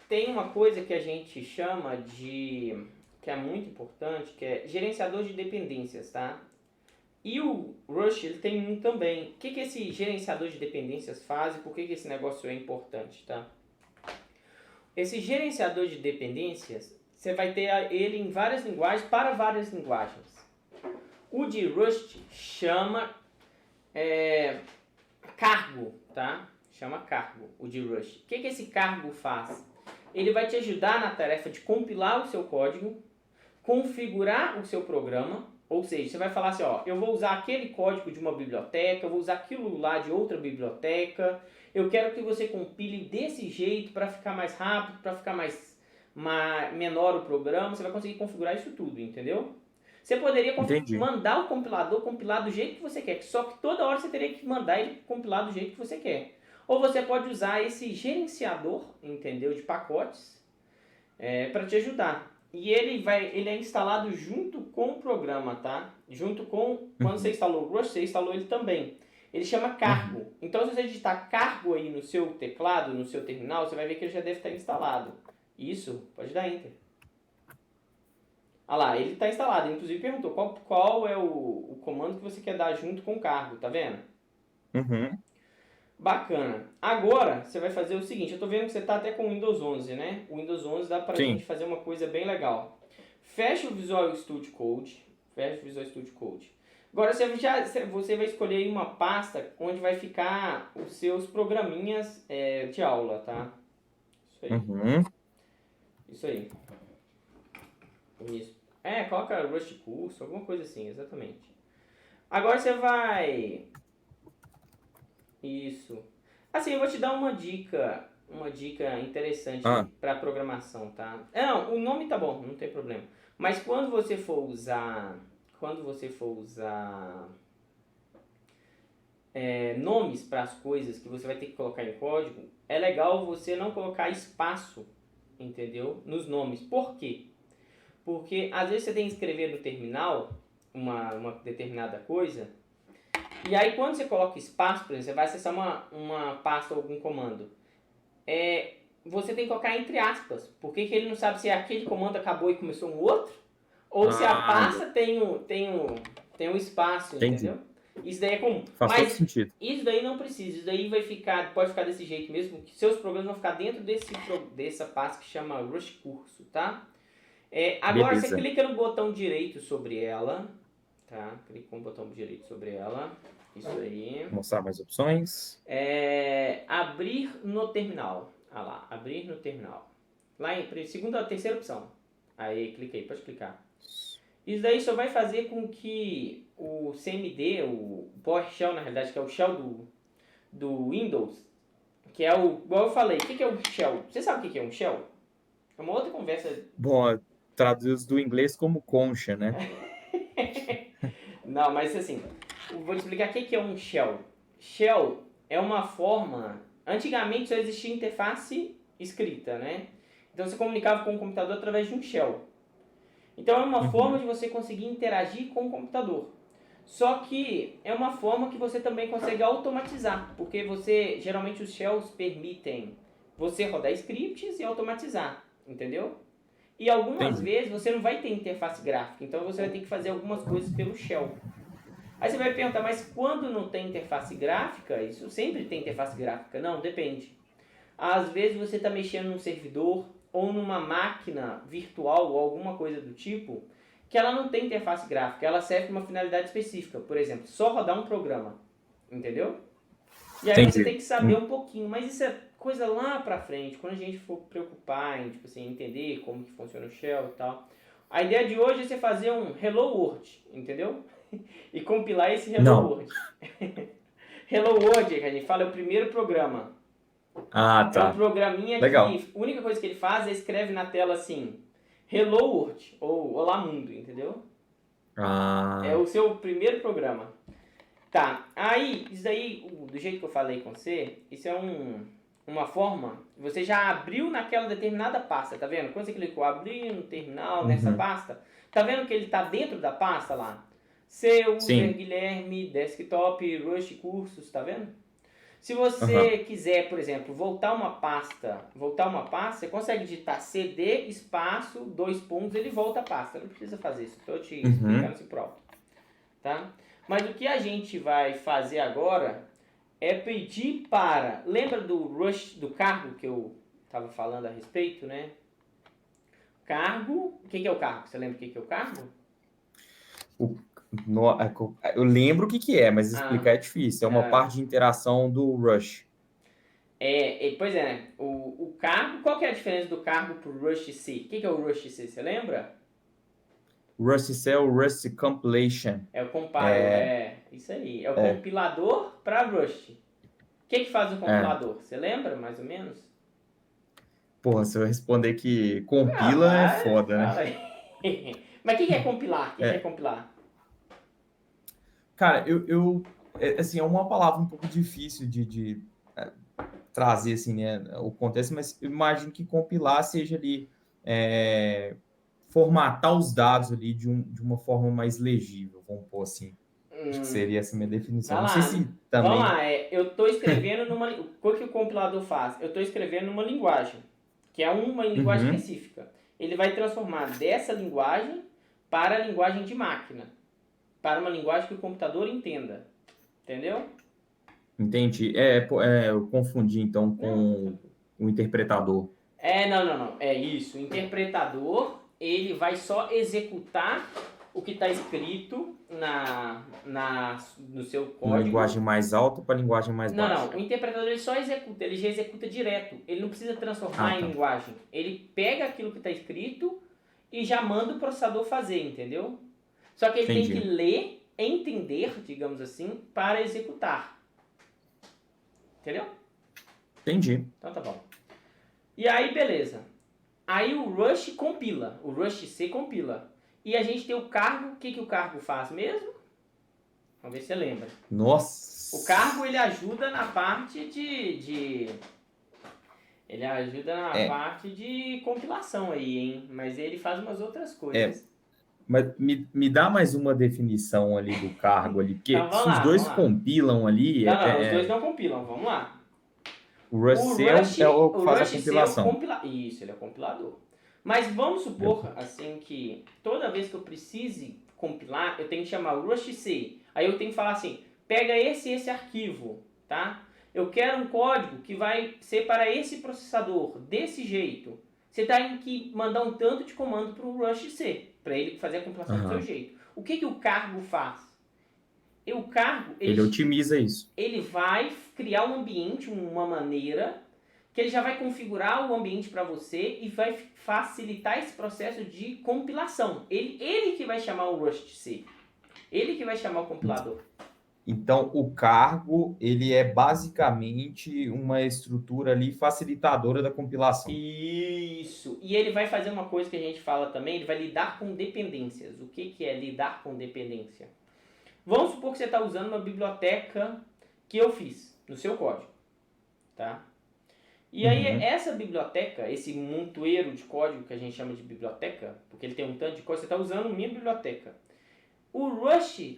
tem uma coisa que a gente chama de, que é muito importante, que é gerenciador de dependências, tá? E o Rush ele tem um também. O que esse gerenciador de dependências faz e por que esse negócio é importante, tá? Esse gerenciador de dependências, você vai ter ele em várias linguagens, para várias linguagens. O de Rust chama cargo, tá? Chama cargo, o de Rust. O que esse cargo faz? Ele vai te ajudar na tarefa de compilar o seu código, configurar o seu programa, ou seja, você vai falar assim, ó, eu vou usar aquele código de uma biblioteca, eu vou usar aquilo lá de outra biblioteca, eu quero que você compile desse jeito para ficar mais rápido, para ficar menor o programa, você vai conseguir configurar isso tudo, entendeu? Você poderia Entendi. mandar o compilador compilar do jeito que você quer, só que toda hora você teria que mandar ele compilar do jeito que você quer. Ou você pode usar esse gerenciador, entendeu, de pacotes, para te ajudar. E ele é instalado junto com o programa, tá? Junto com, quando você Uhum, instalou o Rush, você instalou ele também. Ele chama uhum. cargo. Então, se você digitar cargo aí no seu teclado, no seu terminal, você vai ver que ele já deve estar instalado. Isso, pode dar Enter. Ah lá, ele está instalado. Inclusive perguntou qual é o comando que você quer dar junto com o cargo, tá vendo? Uhum. Bacana. Agora, você vai fazer o seguinte, eu tô vendo que você tá até com o Windows 11, né? O Windows 11 dá pra gente Sim. fazer uma coisa bem legal. Fecha o Visual Studio Code. Fecha o Visual Studio Code. Agora você vai escolher aí uma pasta onde vai ficar os seus programinhas de aula, tá? Isso aí. Uhum. Isso aí. Isso. Coloca Rust Curso, alguma coisa assim, exatamente. Agora você vai... Isso. Assim, eu vou te dar uma dica. uma dica interessante Ah, para programação, tá? Não, o nome tá bom, não tem problema. Mas quando você for usar nomes para as coisas que você vai ter que colocar em código, é legal você não colocar espaço, entendeu? Nos nomes. Por quê? Porque às vezes você tem que escrever no terminal uma determinada coisa, e aí quando você coloca espaço, por exemplo, você vai acessar uma pasta ou algum comando. Você tem que colocar entre aspas, porque que ele não sabe se aquele comando acabou e começou um outro, ou se a pasta tem um espaço, entendi. entendeu? Isso daí é comum. Faz todo Mas sentido. isso daí não precisa, isso daí pode ficar desse jeito mesmo, que seus programas vão ficar dentro dessa pasta que chama Rush Curso, tá? Agora você Beleza. clica no botão direito sobre ela, tá? Clica com o botão direito sobre ela, isso aí. Vou mostrar mais opções. Abrir no terminal. Ah lá, abrir no terminal. Lá em segunda, terceira opção. Aí, clica aí, pode clicar. Isso daí só vai fazer com que o CMD, o PowerShell, na realidade, que é o shell do Windows, que é igual eu falei, o que é um shell? Você sabe o que é um shell? É uma outra conversa. Bom, traduz do inglês como concha, né? Não, mas assim, eu vou te explicar o que é um shell. Shell é uma forma. Antigamente só existia interface escrita, né? Então você comunicava com o computador através de um shell. Então é uma forma Uhum. de você conseguir interagir com o computador. Só que é uma forma que você também consegue automatizar, porque geralmente os shells permitem você rodar scripts e automatizar, entendeu? E algumas Entendi. vezes você não vai ter interface gráfica, então você vai ter que fazer algumas coisas pelo shell. Aí você vai perguntar, mas quando não tem interface gráfica, isso sempre tem interface gráfica? Não, depende. Às vezes você está mexendo num servidor ou numa máquina virtual ou alguma coisa do tipo que ela não tem interface gráfica, ela serve para uma finalidade específica. Por exemplo, só rodar um programa, entendeu? E aí você Entendi. tem que saber um pouquinho, mas isso é coisa lá pra frente, quando a gente for preocupar em, tipo assim, entender como que funciona o shell e tal. A ideia de hoje é você fazer um Hello World, entendeu? E compilar esse Hello Não. World. Hello World, que a gente fala, é o primeiro programa. Ah, É um tá. programinha Legal. que a única coisa que ele faz é escreve na tela assim, Hello World, ou Olá Mundo, entendeu? É Ah, o seu primeiro programa. Tá, aí, isso daí, do jeito que eu falei com você, isso é uma forma, você já abriu naquela determinada pasta, tá vendo? Quando você clicou abrir no terminal, nessa uhum. pasta, tá vendo que ele tá dentro da pasta lá? Seu user Sim. Guilherme, desktop, Rush cursos, tá vendo? Se Aham. você quiser, por exemplo, voltar uma pasta, você consegue digitar cd espaço, dois pontos, ele volta a pasta. Não precisa fazer isso, estou te explicando Uhum. assim próprio, tá? Mas o que a gente vai fazer agora é pedir para, lembra do rush do cargo que eu estava falando a respeito, né? Cargo, o que é o cargo? Você lembra o que é o cargo? O- eu lembro o que que é, mas Ah, explicar é difícil. É uma ah, parte de interação do Rush. pois é, né? O cargo, qual que é a diferença do cargo pro rush C? O que é o rush C? Você lembra? Rust Cell, Rust Compilation. É o compile, É, isso aí. É o é, compilador para Rust. O que faz o é. compilador? Você lembra, mais ou menos? Porra, se eu responder que Ah, compila é vai, foda, né? fala aí. Mas o que é compilar? O que é É, compilar? cara, assim, é uma palavra um pouco difícil de trazer, assim, né, o contexto, mas eu imagino que compilar seja ali, é, formatar os dados ali de uma forma mais legível, vamos pôr assim. Acho que Hum, seria essa minha definição. vai Não sei lá. se Vamos também. lá. Eu estou escrevendo numa. O que o compilador faz? Eu estou escrevendo numa linguagem, que é uma linguagem Uhum, específica. Ele vai transformar dessa linguagem para a linguagem de máquina, para uma linguagem que o computador entenda. Entendeu? entendi. Eu confundi então Não. com o interpretador. Não. É isso. O interpretador, ele vai só executar o que está escrito no seu Uma código. linguagem mais alta para linguagem mais baixa. Não. O interpretador ele só executa, ele já executa direto. Ele não precisa Ah, transformar em tá. linguagem. Ele pega aquilo que está escrito e já manda o processador fazer, entendeu? Só que ele tem que Entendi. ler, entender, digamos assim, para executar. Entendeu? Entendi. Então tá bom. E aí, beleza. Aí o Rush compila, o Rush C compila. E a gente tem o cargo, o que o cargo faz mesmo? Vamos ver se você lembra. Nossa! O cargo, ele ajuda na parte ele ajuda na parte de compilação aí, hein? Mas ele faz umas outras coisas. Mas me dá mais uma definição ali do cargo ali, Então porque vamos se os lá, vamos dois lá. compilam ali, Não, os dois não compilam, vamos lá. o Rush O C Rush, é o que o faz a Rush C é o compilação. compilador. Isso, ele é o compilador. Mas vamos supor, assim, que toda vez que eu precise compilar, eu tenho que chamar o Rush C. Aí eu tenho que falar assim, pega esse arquivo, tá? Eu quero um código que vai ser para esse processador, desse jeito. Você tem que mandar um tanto de comando para o Rush C, para ele fazer a compilação do seu jeito. O que o cargo faz? O cargo, Ele otimiza isso. ele vai criar um ambiente, uma maneira, que ele já vai configurar o ambiente para você e vai facilitar esse processo de compilação. Ele que vai chamar o Rust C. Ele que vai chamar o compilador. Então, o cargo, ele é basicamente uma estrutura ali facilitadora da compilação. Isso. E ele vai fazer uma coisa que a gente fala também, ele vai lidar com dependências. O que é lidar com dependência? Vamos supor que você está usando uma biblioteca que eu fiz no seu código, tá? E aí essa biblioteca, esse montoeiro de código que a gente chama de biblioteca, porque ele tem um tanto de coisa, você está usando minha biblioteca. O Rush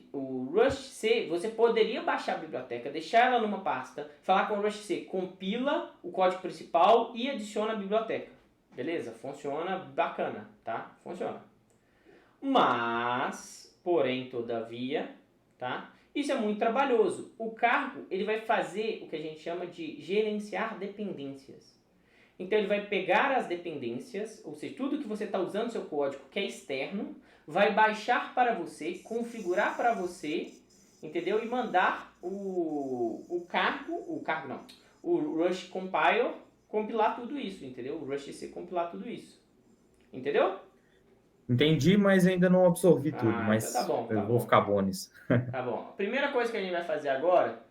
C, você poderia baixar a biblioteca, deixar ela numa pasta, falar com o Rush C, compila o código principal e adiciona a biblioteca. Beleza? Funciona bacana, tá? Funciona. Mas, porém, todavia, tá? Isso é muito trabalhoso. O cargo, ele vai fazer o que a gente chama de gerenciar dependências. Então ele vai pegar as dependências, ou seja, tudo que você está usando no seu código que é externo, vai baixar para você, configurar para você, entendeu? E mandar o Rush Compile compilar tudo isso, entendeu? O Rush C compilar tudo isso. Entendeu? Entendi, mas ainda não absorvi tudo, mas então tá bom, eu vou ficar bom nisso. Tá bom. A primeira coisa que a gente vai fazer agora,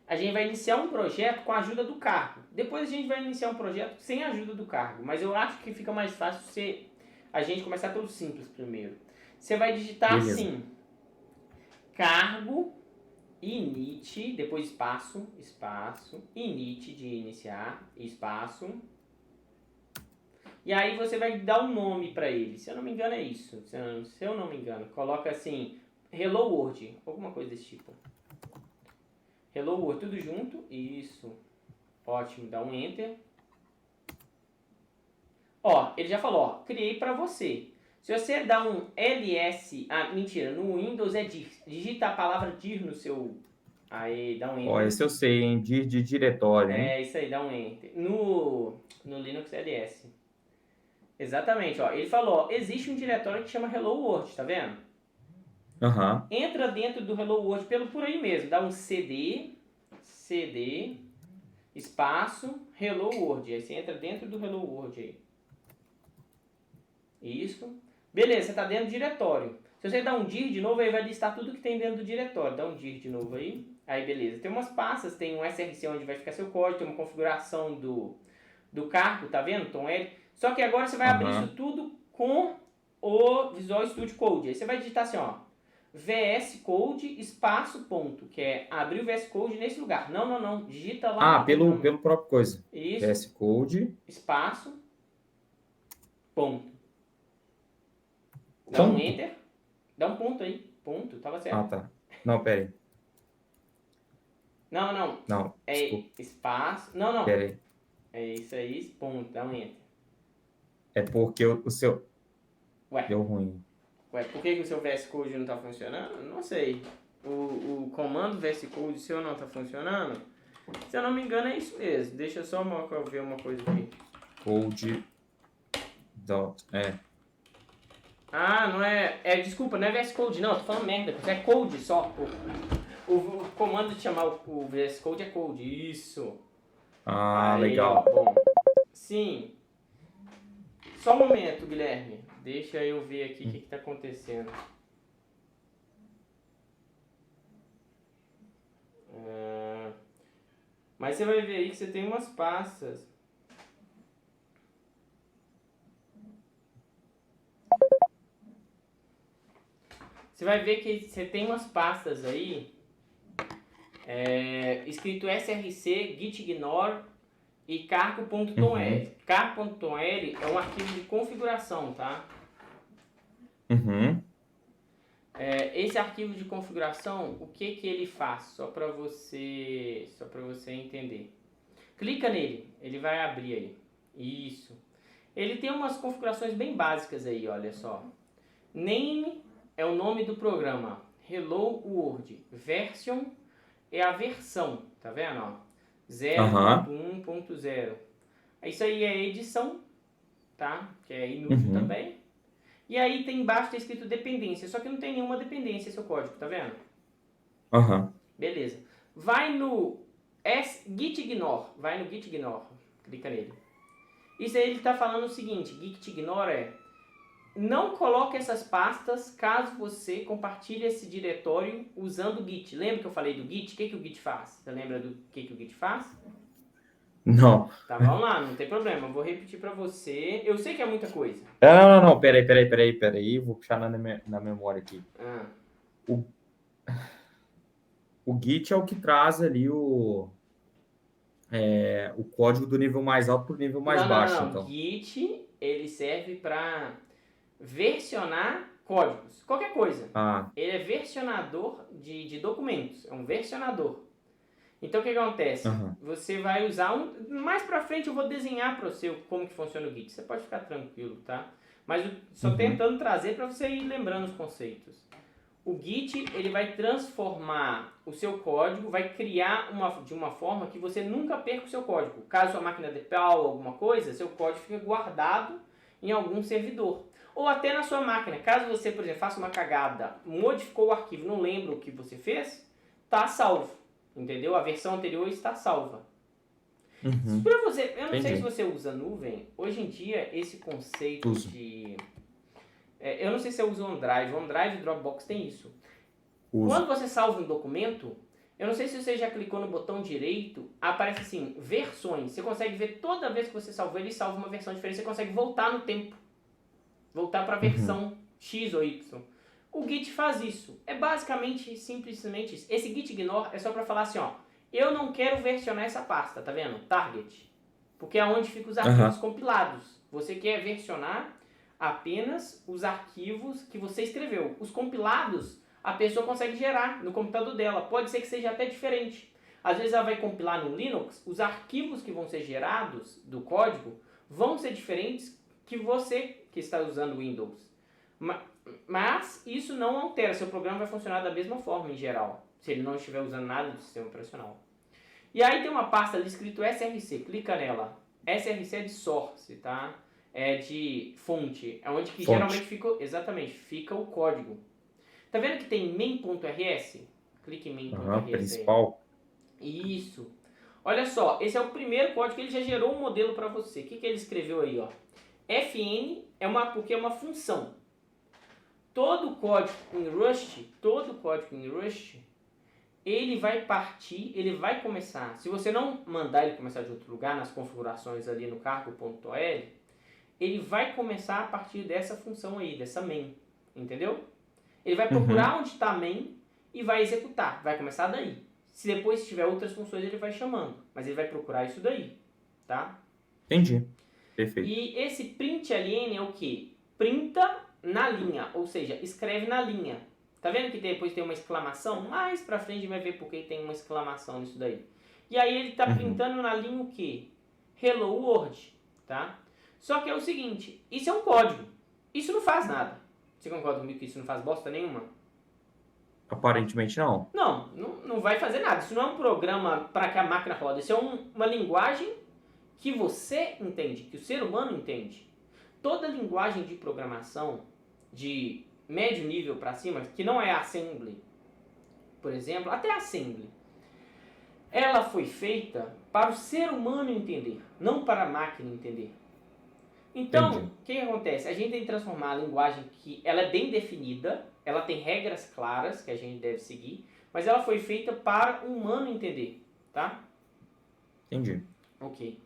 a gente vai iniciar um projeto com a ajuda do cargo. Depois a gente vai iniciar um projeto sem a ajuda do cargo, mas eu acho que fica mais fácil a gente começar pelo simples primeiro. Você vai digitar assim, cargo init, depois espaço, init de iniciar, espaço. E aí você vai dar um nome para ele. Se eu não me engano é isso. Se eu não me engano, coloca assim, Hello World, alguma coisa desse tipo. Hello World, tudo junto. Isso. Ótimo, dá um Enter. Ó, ele já falou, ó, criei para você. Se você dá um ls, mentira, no Windows é dir. Digita a palavra dir no seu, aí dá um Enter. Ó, esse eu sei, hein? Dir de diretório, hein? É, isso aí, dá um Enter. No Linux é ls. Exatamente, ó. Ele falou, ó, existe um diretório que chama Hello World, tá vendo? Entra dentro do Hello World por aí mesmo. Dá um cd, espaço, Hello World. Aí você entra dentro do Hello World aí. Isso. Beleza, você está dentro do diretório. Se você dar um dir de novo, aí vai listar tudo que tem dentro do diretório. Dá um dir de novo aí. Aí beleza. Tem umas pastas, tem um src onde vai ficar seu código, tem uma configuração do cargo, tá vendo? Tom L. Só que agora você vai abrir isso tudo com o Visual Studio Code. Aí você vai digitar assim, ó. VS Code espaço ponto, que é abrir o VS Code nesse lugar. Não. Digita lá. Pelo próprio coisa. Isso. VS Code espaço ponto. Dá um Enter. Dá um ponto aí. Ponto, tava certo. Tá. Não, pera aí. Não. É desculpa. espaço. Não. Pera aí. É isso aí, ponto. Dá um Enter. É porque o seu... Ué. Deu ruim. Ué, por que o seu VS Code não tá funcionando? Não sei. O comando VS Code seu não tá funcionando? Se eu não me engano é isso mesmo. Deixa eu só ver uma coisa aqui. Code... não é... Desculpa, não é VS Code não. Tô falando merda. É Code só. O comando de chamar o VS Code é Code. Isso. Aí, legal. Bom. Sim. Só um momento, Guilherme. Deixa eu ver aqui o que está acontecendo. Mas você vai ver aí que você tem umas pastas. você vai ver que você tem umas pastas aí, escrito src, gitignore e cargo.toml. Cargo.toml é um arquivo de configuração, tá? Esse arquivo de configuração, o que ele faz? Só para você entender. Clica nele, ele vai abrir aí. Isso. Ele tem umas configurações bem básicas aí, olha só. Name é o nome do programa. Hello World. Version é a versão, tá vendo? Ó? 0.1.0. Isso aí é edição, tá? Que é inútil também. E aí tem embaixo tá escrito dependência, só que não tem nenhuma dependência esse código, tá vendo? Beleza. Vai no gitignore, clica nele. Isso aí ele está falando o seguinte, gitignore não coloque essas pastas caso você compartilhe esse diretório usando o Git. Lembra que eu falei do Git? O que o Git faz? Você lembra do que o Git faz? Não. Tá, vamos lá, não tem problema. Eu vou repetir para você. Eu sei que é muita coisa. Não. Peraí. Vou puxar na memória aqui. O Git é o que traz ali o código do nível mais alto para o nível mais baixo. Não. Então. Git, ele serve para versionar códigos. Qualquer coisa. Ele é versionador de documentos. É um versionador. Então, o que acontece? Você vai usar mais pra frente eu vou desenhar para você como que funciona o Git. Você pode ficar tranquilo, tá? Mas só tentando trazer para você ir lembrando os conceitos. O Git, ele vai transformar o seu código, vai criar de uma forma que você nunca perca o seu código. Caso sua máquina dê pau ou alguma coisa, seu código fica guardado em algum servidor. Ou até na sua máquina. Caso você, por exemplo, faça uma cagada, modificou o arquivo, não lembra o que você fez, tá salvo. Entendeu? A versão anterior está salva. Para você, eu não sei se você usa nuvem. Hoje em dia, esse conceito de... eu não sei se você usa o OneDrive. O OneDrive e o Dropbox tem isso. Quando você salva um documento, eu não sei se você já clicou no botão direito, aparece assim, versões. Você consegue ver toda vez que você salvou, ele salva uma versão diferente. Você consegue voltar no tempo. Voltar para a versão X ou Y. O Git faz isso. É basicamente, simplesmente isso. Esse gitignore é só para falar assim, ó. Eu não quero versionar essa pasta, tá vendo? Target. Porque é onde ficam os arquivos compilados. Você quer versionar apenas os arquivos que você escreveu. Os compilados, a pessoa consegue gerar no computador dela. Pode ser que seja até diferente. Às vezes ela vai compilar no Linux, os arquivos que vão ser gerados do código vão ser diferentes que você que está usando o Windows. Mas isso não altera, seu programa vai funcionar da mesma forma em geral, se ele não estiver usando nada do sistema operacional. E aí tem uma pasta ali escrito src, clica nela. src é de source, tá? É de fonte, é onde que geralmente fica o código. Tá vendo que tem main.rs? Clique em main.rs. Principal. Isso. Olha só, esse é o primeiro código que ele já gerou um modelo para você. O que ele escreveu aí, ó? fn porque é uma função. Todo código em Rust, ele vai começar, se você não mandar ele começar de outro lugar, nas configurações ali no cargo.toml, ele vai começar a partir dessa função aí, dessa main, entendeu? Ele vai procurar onde está a main e vai executar, vai começar daí. Se depois tiver outras funções, ele vai chamando, mas ele vai procurar isso daí, tá? Entendi, perfeito. E esse println é o que? Printa na linha, ou seja, escreve na linha. Tá vendo que depois tem uma exclamação? Mais pra frente vai ver porque tem uma exclamação nisso daí. E aí ele tá printando na linha o quê? Hello World, tá? Só que é o seguinte, isso é um código. Isso não faz nada. Você concorda comigo que isso não faz bosta nenhuma? Aparentemente não. Não vai fazer nada. Isso não é um programa para que a máquina roda. Isso é uma linguagem que você entende, que o ser humano entende. Toda linguagem de programação de médio nível para cima, que não é assembly, por exemplo, até assembly, ela foi feita para o ser humano entender, não para a máquina entender. Então, o que acontece? A gente tem que transformar a linguagem que ela é bem definida, ela tem regras claras que a gente deve seguir, mas ela foi feita para o humano entender, tá? Entendi. Ok.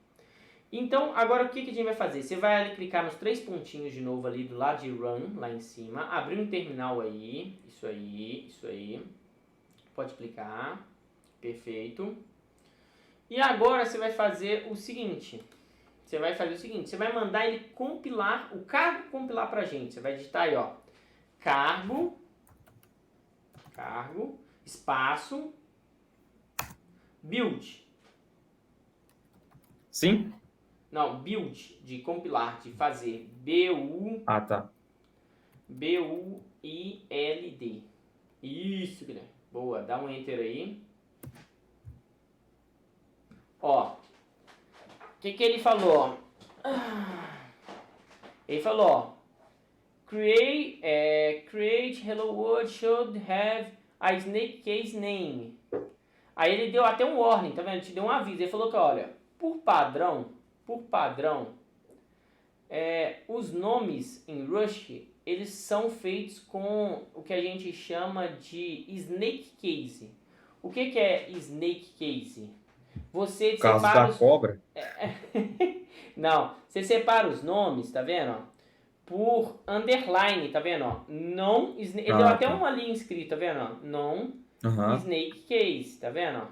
Então, agora o que a gente vai fazer? Você vai ali clicar nos 3 pontinhos de novo ali do lado de Run, lá em cima. Abrir um terminal aí. Isso aí, isso aí. Pode clicar. Perfeito. E agora você vai fazer o seguinte. Você vai mandar ele compilar, o cargo compilar pra gente. Você vai digitar aí, ó. Cargo, espaço, build. Sim? Não, build, de compilar, de fazer. Ah, tá. B-U-I-L-D. Isso, Guilherme. Boa, dá um enter aí. Ó. O que ele falou? Ele falou, ó. Create Hello World should have a snake case name. Aí ele deu até um warning, tá vendo? Ele te deu um aviso. Ele falou que, olha, por padrão, os nomes em Rush, eles são feitos com o que a gente chama de snake case. O que é snake case? Você Caso separa da cobra. Não, você separa os nomes, tá vendo? Por underline, tá vendo? Non, ele deu até uma linha escrita, tá vendo? Non snake case, tá vendo?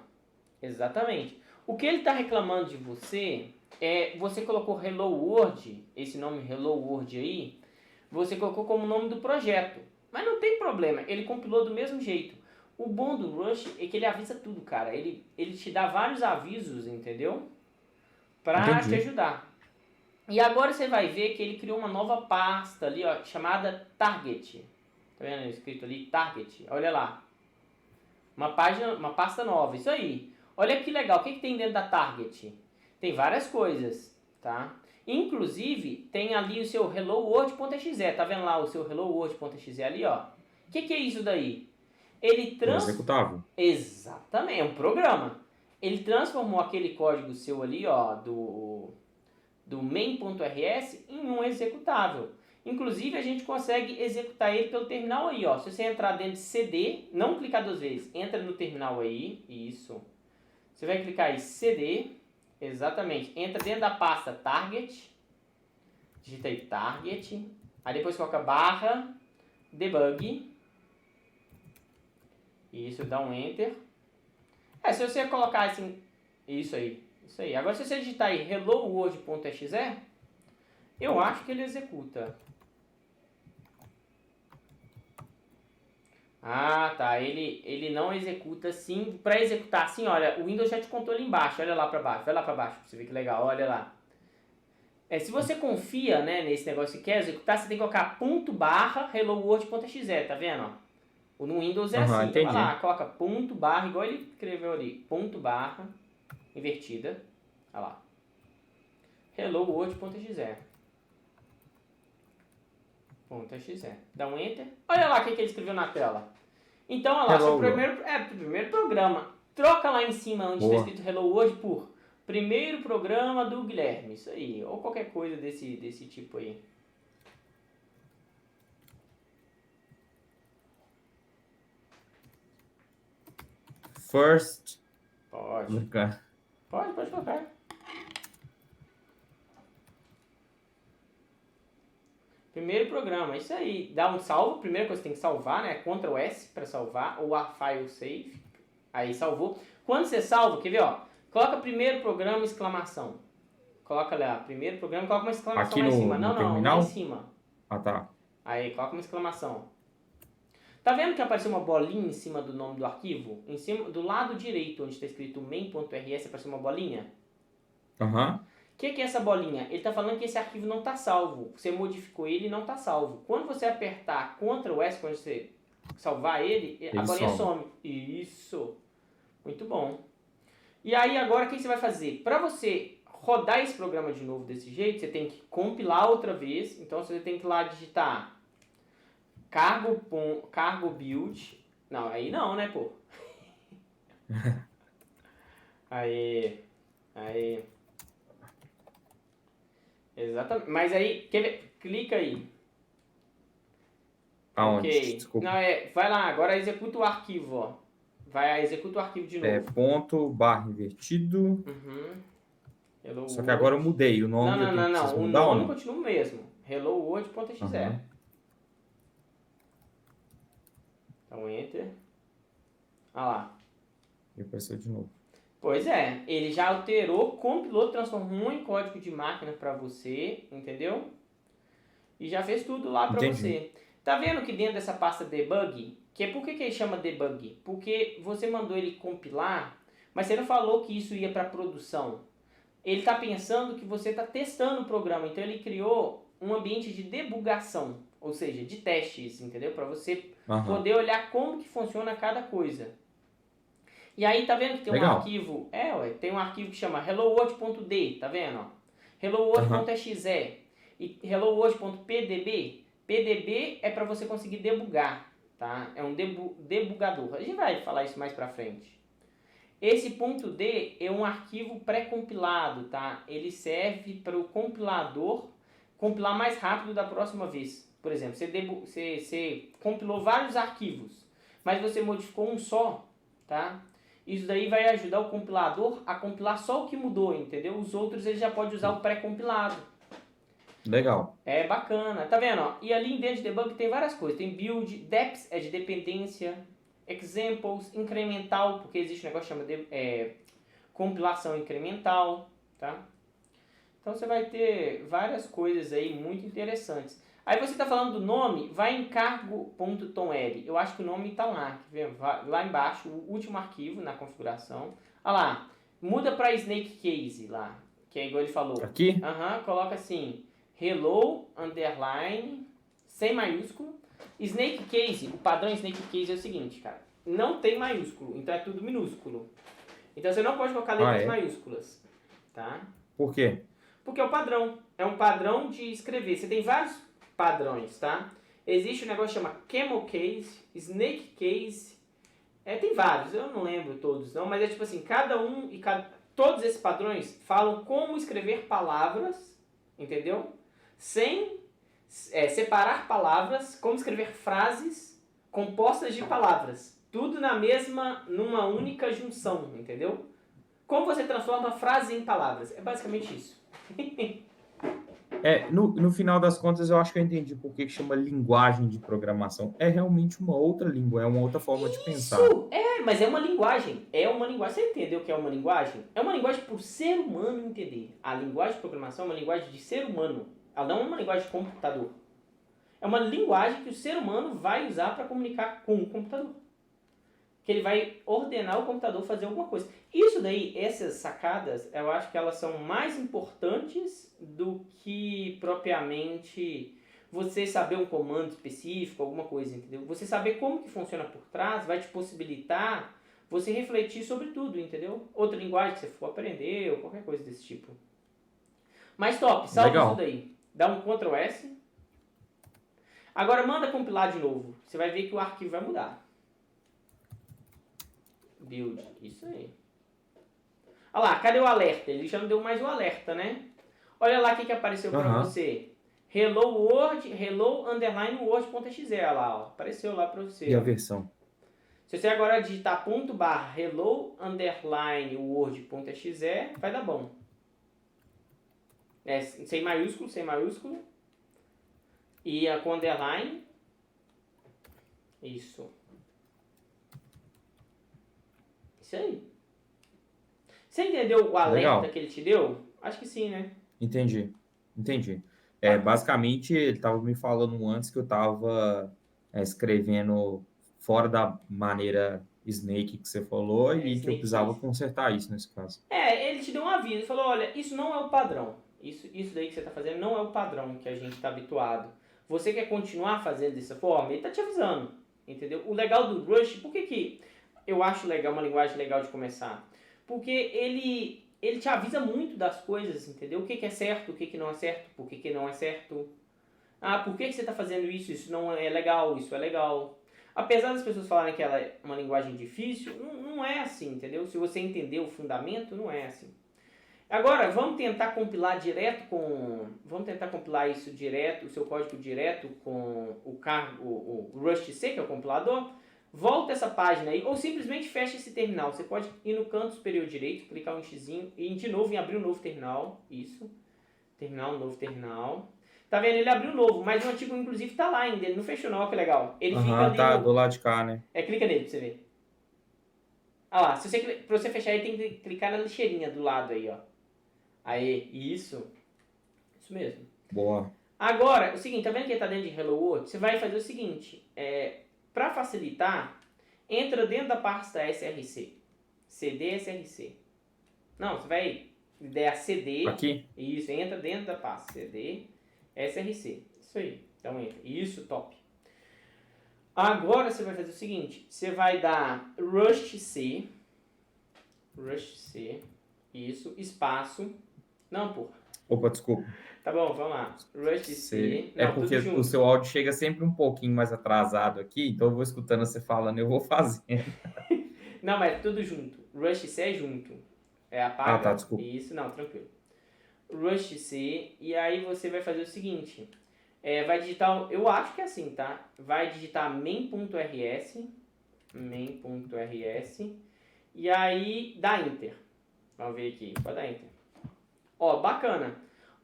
Exatamente. O que ele tá reclamando de você é, você colocou Hello World, esse nome Hello World aí, você colocou como nome do projeto. Mas não tem problema, ele compilou do mesmo jeito. O bom do Rush é que ele avisa tudo, cara. Ele te dá vários avisos, entendeu? Pra te ajudar. E agora você vai ver que ele criou uma nova pasta ali, ó, chamada Target. Tá vendo escrito ali? Target. Olha lá. Uma pasta nova. Isso aí. Olha que legal. O que tem dentro da Target? Tem várias coisas, tá? Inclusive, tem ali o seu helloworld.exe. Tá vendo lá o seu helloworld.exe ali, ó? O que é isso daí? Ele executável. Exatamente, é um programa. Ele transformou aquele código seu ali, ó, do main.rs em um executável. Inclusive, a gente consegue executar ele pelo terminal aí, ó. Se você entrar dentro de CD, não clicar 2 vezes, entra no terminal aí, isso. Você vai clicar em CD, exatamente. Entra dentro da pasta target, digita aí target, aí depois coloca barra debug, isso, dá um enter. Se você colocar assim, isso aí. Agora se você digitar aí helloworld.exe, eu acho que ele executa. Ah, tá. Ele não executa assim. Para executar assim, olha, o Windows já te contou ali embaixo. Olha lá para baixo. Vai lá para baixo pra você ver que legal. Olha lá. Se você confia, né, nesse negócio e quer executar, você tem que colocar @ helloworld.exe, tá vendo? No Windows é assim. Então vai lá, coloca @ igual ele escreveu ali. @ invertida. Olha lá. helloworld.exe. .exe. Dá um enter. Olha lá o que ele escreveu na tela. Então, olha lá, seu primeiro programa. Troca lá em cima onde está escrito Hello World por primeiro programa do Guilherme. Isso aí. Ou qualquer coisa desse tipo aí. First. Pode colocar. Primeiro programa, isso aí. Dá um salvo, primeira coisa que você tem que salvar, né? Ctrl S para salvar, ou a file save. Aí salvou. Quando você salva, quer ver, ó? Coloca primeiro programa, exclamação. Coloca lá, primeiro programa, coloca uma exclamação aqui lá em cima. Não, terminal? lá em cima. Ah, tá. Aí, coloca uma exclamação. Tá vendo que apareceu uma bolinha em cima do nome do arquivo? Em cima, do lado direito, onde está escrito main.rs, apareceu uma bolinha? O que é essa bolinha? Ele está falando que esse arquivo não está salvo. Você modificou ele e não está salvo. Quando você apertar Ctrl S, quando você salvar ele a bolinha some. Isso. Muito bom. E aí agora o que você vai fazer? Para você rodar esse programa de novo desse jeito, você tem que compilar outra vez. Então você tem que ir lá digitar cargo build. Não, aí não, né, pô? Aí. Exatamente. Mas aí, quer ver? Clica aí. Aonde? Ok. Desculpa. Não, vai lá, agora executa o arquivo, ó. Executa o arquivo de novo. Ponto, barra invertido. Hello Só que agora eu World. mudei o nome, eu preciso O mudar ou nome não? continua o mesmo. Hello World.exe. Aham. Então, Enter. Olha lá. E apareceu de novo. Pois é, ele já alterou, compilou, transformou em código de máquina para você, entendeu? E já fez tudo lá para Entendi. você. Tá vendo que dentro dessa pasta debug, por que ele chama debug? Porque você mandou ele compilar, mas você não falou que isso ia para produção. Ele está pensando que você está testando o programa, então ele criou um ambiente de debugação, ou seja, de testes, entendeu? Para você Aham. poder olhar como que funciona cada coisa. E aí tá vendo que tem um Legal. arquivo, tem um arquivo que chama helloworld.d, tá vendo? Aham. helloworld.exe e helloworld.pdb. PDB é para você conseguir debugar, tá? É um debugador. A gente vai falar isso mais pra frente. Esse ponto .d é um arquivo pré-compilado, tá? Ele serve para o compilador compilar mais rápido da próxima vez. Por exemplo, você compilou vários arquivos, mas você modificou um só, tá? Isso daí vai ajudar o compilador a compilar só o que mudou, entendeu? Os outros ele já pode usar o pré-compilado. Legal. É bacana, tá vendo? Ó? E ali dentro de debug tem várias coisas. Tem build, deps é de dependência, examples, incremental, porque existe um negócio que chama compilação incremental, tá? Então você vai ter várias coisas aí muito interessantes. Aí você está falando do nome, vai em cargo.toml. Eu acho que o nome está lá, lá embaixo, o último arquivo na configuração. Olha lá, muda para Snake Case lá, que é igual ele falou. Aqui? Coloca assim, hello, underline, sem maiúsculo. Snake Case, o padrão Snake Case é o seguinte, cara, não tem maiúsculo, então é tudo minúsculo. Então você não pode colocar letras maiúsculas, tá? Por quê? Porque é o padrão. É um padrão de escrever. Você tem vários padrões, tá? Existe um negócio que chama Camel Case, Snake Case. Tem vários, eu não lembro todos não, mas é tipo assim, todos esses padrões falam como escrever palavras, entendeu? Sem separar palavras, como escrever frases compostas de palavras. Tudo numa única junção, entendeu? Como você transforma frase em palavras. É basicamente isso. No final das contas, eu acho que eu entendi por que chama linguagem de programação. É realmente uma outra língua, é uma outra forma de pensar. Isso! Mas é uma linguagem. É uma linguagem. Você entendeu o que é uma linguagem? É uma linguagem para o ser humano entender. A linguagem de programação é uma linguagem de ser humano. Ela não é uma linguagem de computador. É uma linguagem que o ser humano vai usar para comunicar com o computador. Que ele vai ordenar o computador fazer alguma coisa. Isso daí, essas sacadas, eu acho que elas são mais importantes do que propriamente você saber um comando específico, alguma coisa, entendeu? Você saber como que funciona por trás vai te possibilitar você refletir sobre tudo, entendeu? Outra linguagem que você for aprender ou qualquer coisa desse tipo. Mas top, salva isso daí. Dá um Ctrl S. Agora manda compilar de novo. Você vai ver que o arquivo vai mudar. Build, isso aí. Olha lá, cadê o alerta? Ele já não deu mais o alerta, né? Olha lá o que apareceu pra você. Hello World, hello underline Word.exe, olha lá, ó. Apareceu lá pra você. E a versão? Se você agora digitar /, hello underline Word.exe, vai dar bom. Sem maiúsculo. E com underline. Isso. Isso aí. Você entendeu o alerta que ele te deu? Acho que sim, né? Entendi. Basicamente, ele estava me falando antes que eu estava escrevendo fora da maneira Snake que você falou e que eu precisava consertar isso nesse caso. Ele te deu um aviso, ele falou, olha, isso não é o padrão. Isso daí que você está fazendo não é o padrão que a gente está habituado. Você quer continuar fazendo dessa forma? Ele está te avisando, entendeu? O legal do Rush, por que eu acho legal, uma linguagem legal de começar? Porque ele te avisa muito das coisas, entendeu? O que é certo, o que não é certo, por que não é certo. Por que você está fazendo isso? Isso não é legal, isso é legal. Apesar das pessoas falarem que ela é uma linguagem difícil, não é assim, entendeu? Se você entender o fundamento, não é assim. Agora, vamos tentar compilar isso direto, o seu código direto com o Rust C, que é o compilador. volta essa página aí, ou simplesmente fecha esse terminal. Você pode ir no canto superior direito, clicar um xizinho e de novo em abrir um novo terminal. Isso. Terminal, um novo terminal. Tá vendo? Ele abriu um novo, mas o antigo inclusive tá lá ainda. Ele não fechou não, olha que legal. Ele fica ali tá, do lado de cá, né? clica nele pra você ver. Ah lá, pra você fechar ele tem que clicar na lixeirinha do lado aí, ó. Aí, isso. Isso mesmo. Boa. Agora, o seguinte, tá vendo que ele tá dentro de Hello World? Você vai fazer o seguinte, para facilitar, entra dentro da pasta SRC. CD SRC. Não, você vai der CD. Aqui? Isso, entra dentro da pasta CD SRC. Isso aí. Então entra. Isso, top. Agora você vai fazer o seguinte, você vai dar Rust C. Isso, espaço. Não, porra. Opa, desculpa. Tá bom, vamos lá. Rust C. É porque o seu áudio chega sempre um pouquinho mais atrasado aqui, então eu vou escutando você falando e eu vou fazendo. Não, mas tudo junto. Rust C é junto. Apaga. Ah, tá, desculpa. Isso, não, tranquilo. Rust C, e aí você vai fazer o seguinte. Vai digitar, eu acho que é assim, tá? Vai digitar main.rs, e aí dá Enter. Vamos ver aqui, pode dar Enter. Ó, bacana.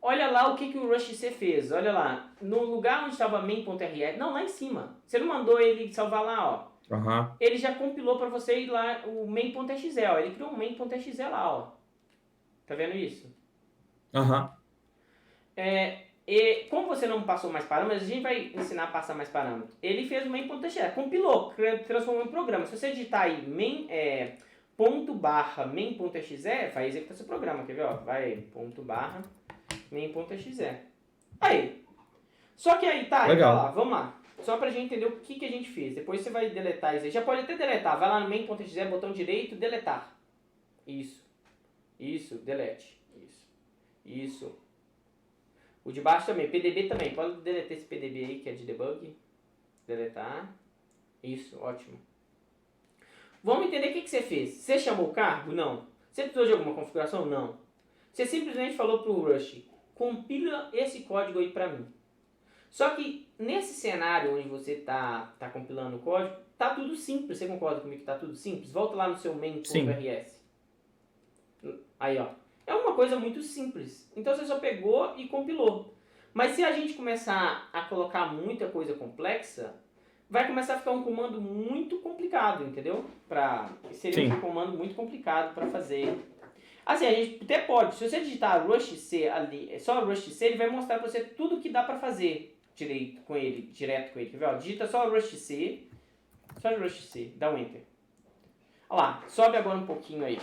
Olha lá o que o Rust C fez, olha lá. No lugar onde estava main.rs, não, lá em cima. Você não mandou ele salvar lá, ó. Ele já compilou para você ir lá o main.exe, ó. Ele criou um main.exe lá, ó. Tá vendo isso? E como você não passou mais parâmetros, a gente vai ensinar a passar mais parâmetros. Ele fez o main.exe, compilou, transformou em programa. Se você digitar aí main.exe, vai executar seu programa, quer ver? Ó? Vai main.exe. Aí. Só que aí, tá, legal. Lá, vamos lá. Só pra gente entender o que a gente fez. Depois você vai deletar isso aí. Já pode até deletar. Vai lá no main.exe, botão direito, deletar. Isso, delete. Isso. O de baixo também, PDB também. Pode deletar esse PDB aí que é de debug. Deletar. Isso, ótimo. Vamos entender o que você fez. Você chamou o cargo? Não. Você precisou de alguma configuração? Não. Você simplesmente falou pro Rust, compila esse código aí pra mim. Só que nesse cenário onde você tá compilando o código, tá tudo simples. Você concorda comigo que tá tudo simples? Volta lá no seu main.rs. Aí, ó. É uma coisa muito simples. Então você só pegou e compilou. Mas se a gente começar a colocar muita coisa complexa, vai começar a ficar um comando muito complicado, entendeu? Seria um comando muito complicado para fazer. Assim, a gente até pode. Se você digitar Rust C ali, só Rust C, ele vai mostrar para você tudo que dá para fazer direto com ele. Quer ver? Ó, digita só Rust C. Dá um Enter. Olha lá, sobe agora um pouquinho aí.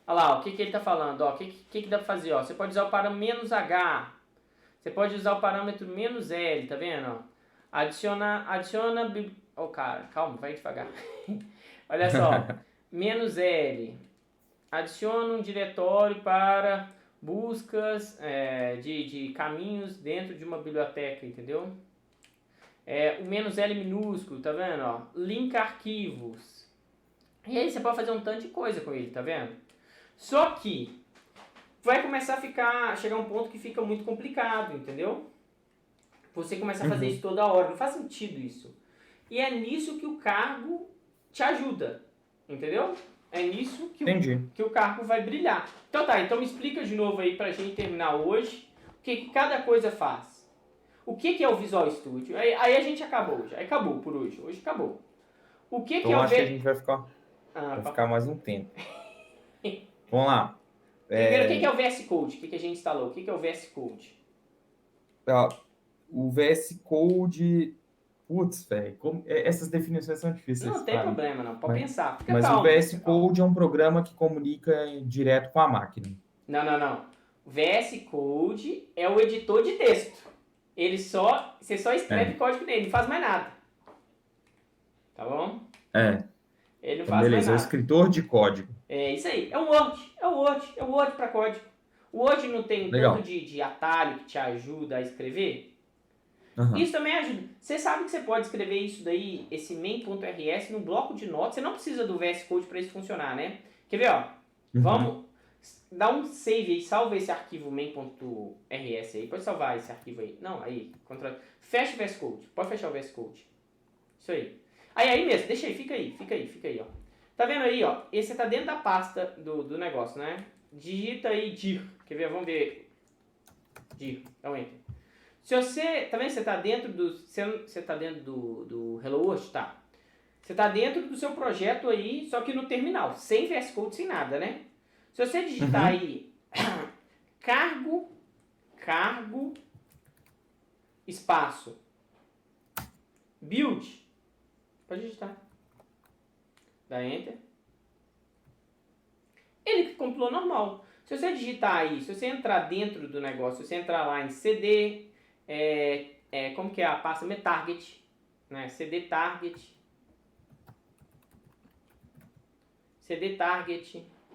Olha lá, ó, o que ele está falando? Ó, o que dá para fazer? Ó, você pode usar o parâmetro "-h". Você pode usar o parâmetro "-l", tá vendo? Ó? Adiciona... Oh, cara, calma, vai devagar. Olha só, "-l". Adiciona um diretório para buscas de caminhos dentro de uma biblioteca, entendeu? O "-l" minúsculo, tá vendo? Ó? Link arquivos. E aí você pode fazer um tanto de coisa com ele, tá vendo? Só que vai começar a chegar um ponto que fica muito complicado, entendeu? Você começa a fazer isso toda hora, não faz sentido isso. E é nisso que o cargo te ajuda, entendeu? É nisso que o cargo vai brilhar. Então tá, então me explica de novo aí pra gente terminar hoje o que cada coisa faz. O que é o Visual Studio? Aí a gente acabou já, acabou por hoje. Hoje acabou. O que é o... Eu acho que a gente vai ficar mais um tempo. Vamos lá. Primeiro, o que é o VS Code? O que a gente instalou? O que é o VS Code? O VS Code... Putz, velho, essas definições são difíceis. Não tem problema, não. Pode pensar. Fica mas calmo, o VS Code é um programa que comunica direto com a máquina. Não. O VS Code é o editor de texto. Você só escreve código nele, não faz mais nada. Tá bom? Ele não faz mais nada. É o escritor de código. É isso aí. É o Word para código. O Word não tem um tanto de atalho que te ajuda a escrever? Isso também ajuda. Você sabe que você pode escrever isso daí, esse main.rs, no bloco de notas. Você não precisa do VS Code para isso funcionar, né? Quer ver, ó? Vamos dar um save aí, salva esse arquivo main.rs aí. Pode salvar esse arquivo aí. Não, aí. Fecha o VS Code. Pode fechar o VS Code. Isso aí. Aí mesmo, deixa aí, fica aí, ó. Tá vendo aí, ó? Esse tá dentro da pasta do negócio, né? Digita aí dir. Quer ver? Vamos ver. Dir. Dá um enter. Se você, tá vendo? Você tá dentro do, você tá dentro do Hello World? Tá. Você tá dentro do seu projeto aí, só que no terminal, sem VS Code, sem nada, né? Se você digitar aí cargo, espaço, build, pode digitar. Dá enter. Ele compilou normal. Se você digitar aí, se você entrar dentro do negócio, se você entrar lá em CD, como que é a pasta? Target, né? CD Target,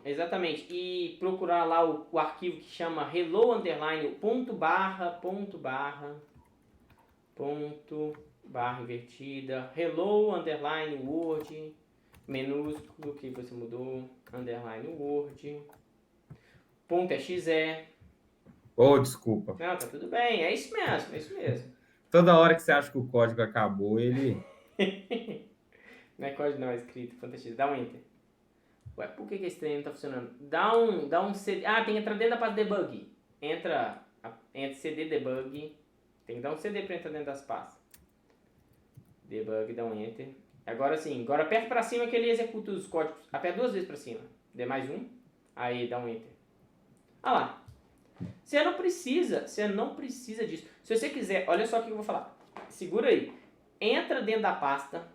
exatamente, e procurar lá o arquivo que chama hello underline ponto barra invertida, hello underline word, minúsculo que você mudou, underline word, ponto .exe. Oh, desculpa. Não, tá tudo bem, é isso mesmo. Toda hora que você acha que o código acabou, ele... Não é código não, é escrito, ponto .exe, dá um enter. Ué, por que esse trem não tá funcionando? Dá um CD. Ah, tem que entrar dentro da pasta debug. Entra CD debug. Tem que dar um CD pra entrar dentro das pastas. Debug, dá um enter. Agora sim, agora aperta pra cima que ele executa os códigos. Aperta 2 vezes pra cima. Dê mais um. Aí, dá um enter. Ah lá. Você não precisa disso. Se você quiser, olha só o que eu vou falar. Segura aí. Entra dentro da pasta.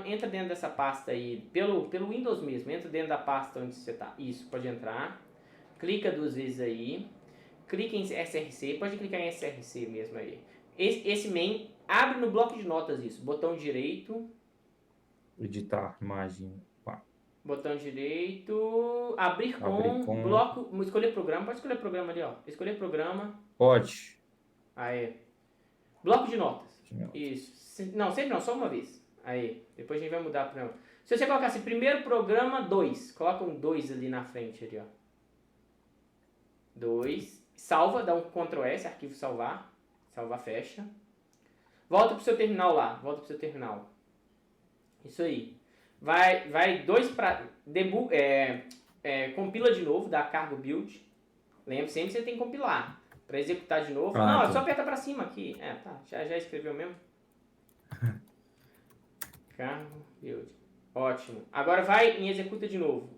Entra dentro dessa pasta aí, pelo Windows mesmo, entra dentro da pasta onde você está. Isso, pode entrar. Clica 2 vezes aí. Clica em SRC, pode clicar em SRC mesmo aí. Esse main, abre no bloco de notas isso. Botão direito. Editar imagem. Botão direito. Abrir com bloco. Escolher programa. Pode escolher programa ali, ó. Escolher programa. Pode. Aí. Bloco de notas. Isso. Não, sempre não, só uma vez. Aí, depois a gente vai mudar para... Se você colocar assim, primeiro programa 2, coloca um 2 ali na frente, ali, ó. 2, salva, dá um Ctrl S, arquivo salvar, fecha. Volta pro seu terminal lá, Isso aí. Vai 2 para... compila de novo, dá cargo build. Lembra, sempre você tem que compilar. Para executar de novo. Não, é só apertar para cima aqui. Tá, já escreveu mesmo. Cargo build. Ótimo. Agora vai em executa de novo.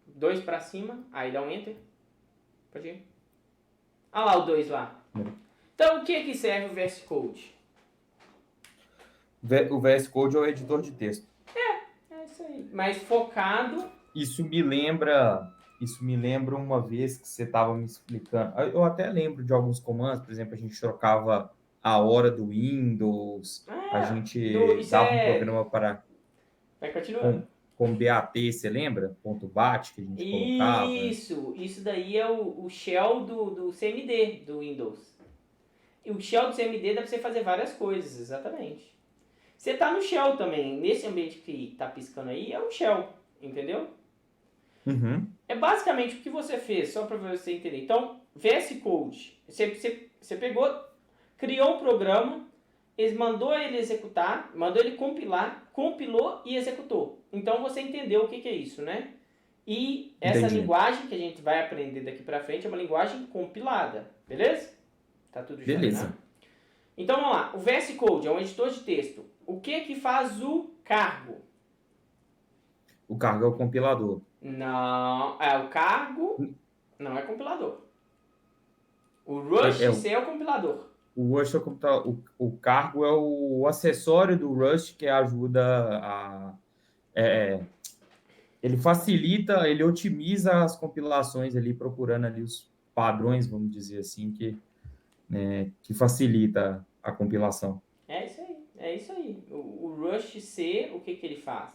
2 para cima, aí dá um enter. Pode ir. Olha lá o 2 lá. Então o que serve o VS Code? O VS Code é o editor de texto. É isso aí. Mas focado... Isso me lembra uma vez que você estava me explicando. Eu até lembro de alguns comandos, por exemplo, a gente trocava a hora do Windows, a gente dava um programa para... Vai continuando. Com BAT, você lembra? Ponto .bat que a gente colocava. Isso daí é o shell do CMD do Windows. E o shell do CMD dá para você fazer várias coisas, exatamente. Você está no shell também, nesse ambiente que está piscando aí, é um shell, entendeu? Uhum. É basicamente o que você fez, só para você entender. Então, VS Code, você pegou, criou um programa, mandou ele executar, mandou ele compilar, compilou e executou. Então você entendeu o que é isso, né? E essa linguagem que a gente vai aprender daqui para frente é uma linguagem compilada, beleza? Tá tudo já, beleza. Né? Então vamos lá, o VS Code é um editor de texto. O que faz o cargo? O cargo é o compilador. Não, o cargo não é compilador. O Rust é o compilador. O Rust é o compilador. O cargo é o acessório do Rust que ajuda a... ele facilita, ele otimiza as compilações ali, procurando ali os padrões, vamos dizer assim, que facilita a compilação. É isso aí. O Rust C, o que ele faz?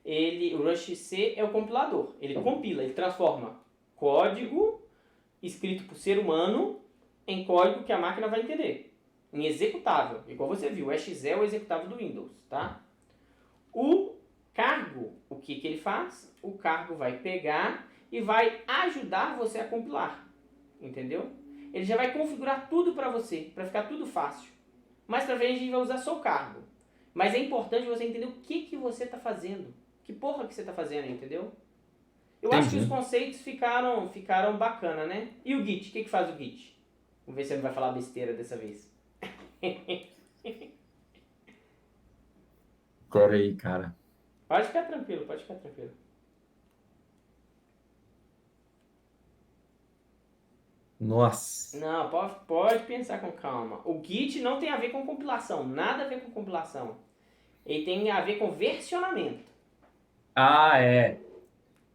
O Rust C é o compilador. Ele compila, ele transforma código escrito por ser humano em código que a máquina vai entender. Em executável. Igual você viu, o exe é o executável do Windows, tá? O cargo, o que ele faz? O cargo vai pegar e vai ajudar você a compilar. Entendeu? Ele já vai configurar tudo para você, para ficar tudo fácil. Mais pra frente a gente vai usar só o cargo. Mas é importante você entender o que você tá fazendo. Que porra que você tá fazendo, entendeu? Eu acho que os Entendi. conceitos ficaram bacana, né? E o Git? O que faz o Git? Vamos ver se você não vai falar besteira dessa vez. Agora aí, cara. Pode ficar tranquilo, pode ficar tranquilo. Nossa. Não, pode pensar com calma. O Git não tem a ver com compilação, nada a ver com compilação. Ele tem a ver com versionamento. Ah, é.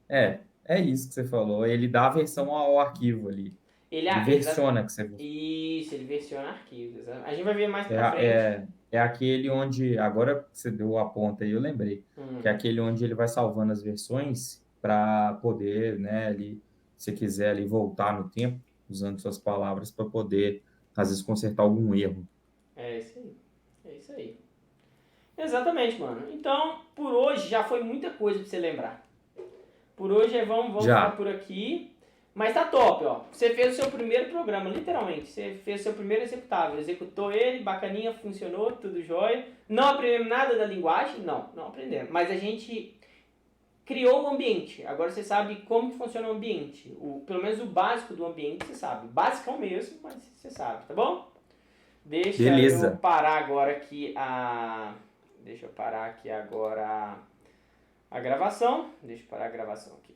É isso que você falou. Ele dá a versão ao arquivo ali. Ele, Ele versiona que você isso, ele versiona arquivos. A gente vai ver mais é, pra frente. é aquele onde agora que você deu a ponta aí, eu lembrei, Hum, que é aquele onde ele vai salvando as versões para poder, né, ali, se quiser ali voltar no tempo, usando suas palavras para poder às vezes consertar algum erro. é isso aí. É isso aí. Exatamente, mano. Então, por hoje já foi muita coisa pra você lembrar. Por hoje vamos ficar Já, por aqui. Mas tá top, ó. Você fez o seu primeiro programa, literalmente. Você fez o seu primeiro executável. Executou ele, bacaninha, funcionou, tudo jóia. Não aprendemos nada da linguagem? Não aprendemos. Mas a gente criou o ambiente. Agora você sabe como que funciona o ambiente. Pelo menos o básico do ambiente você sabe. Basicão mesmo, mas você sabe, tá bom? Deixa eu beleza. parar agora aqui a... Deixa eu parar aqui agora a gravação. Deixa eu parar a gravação aqui.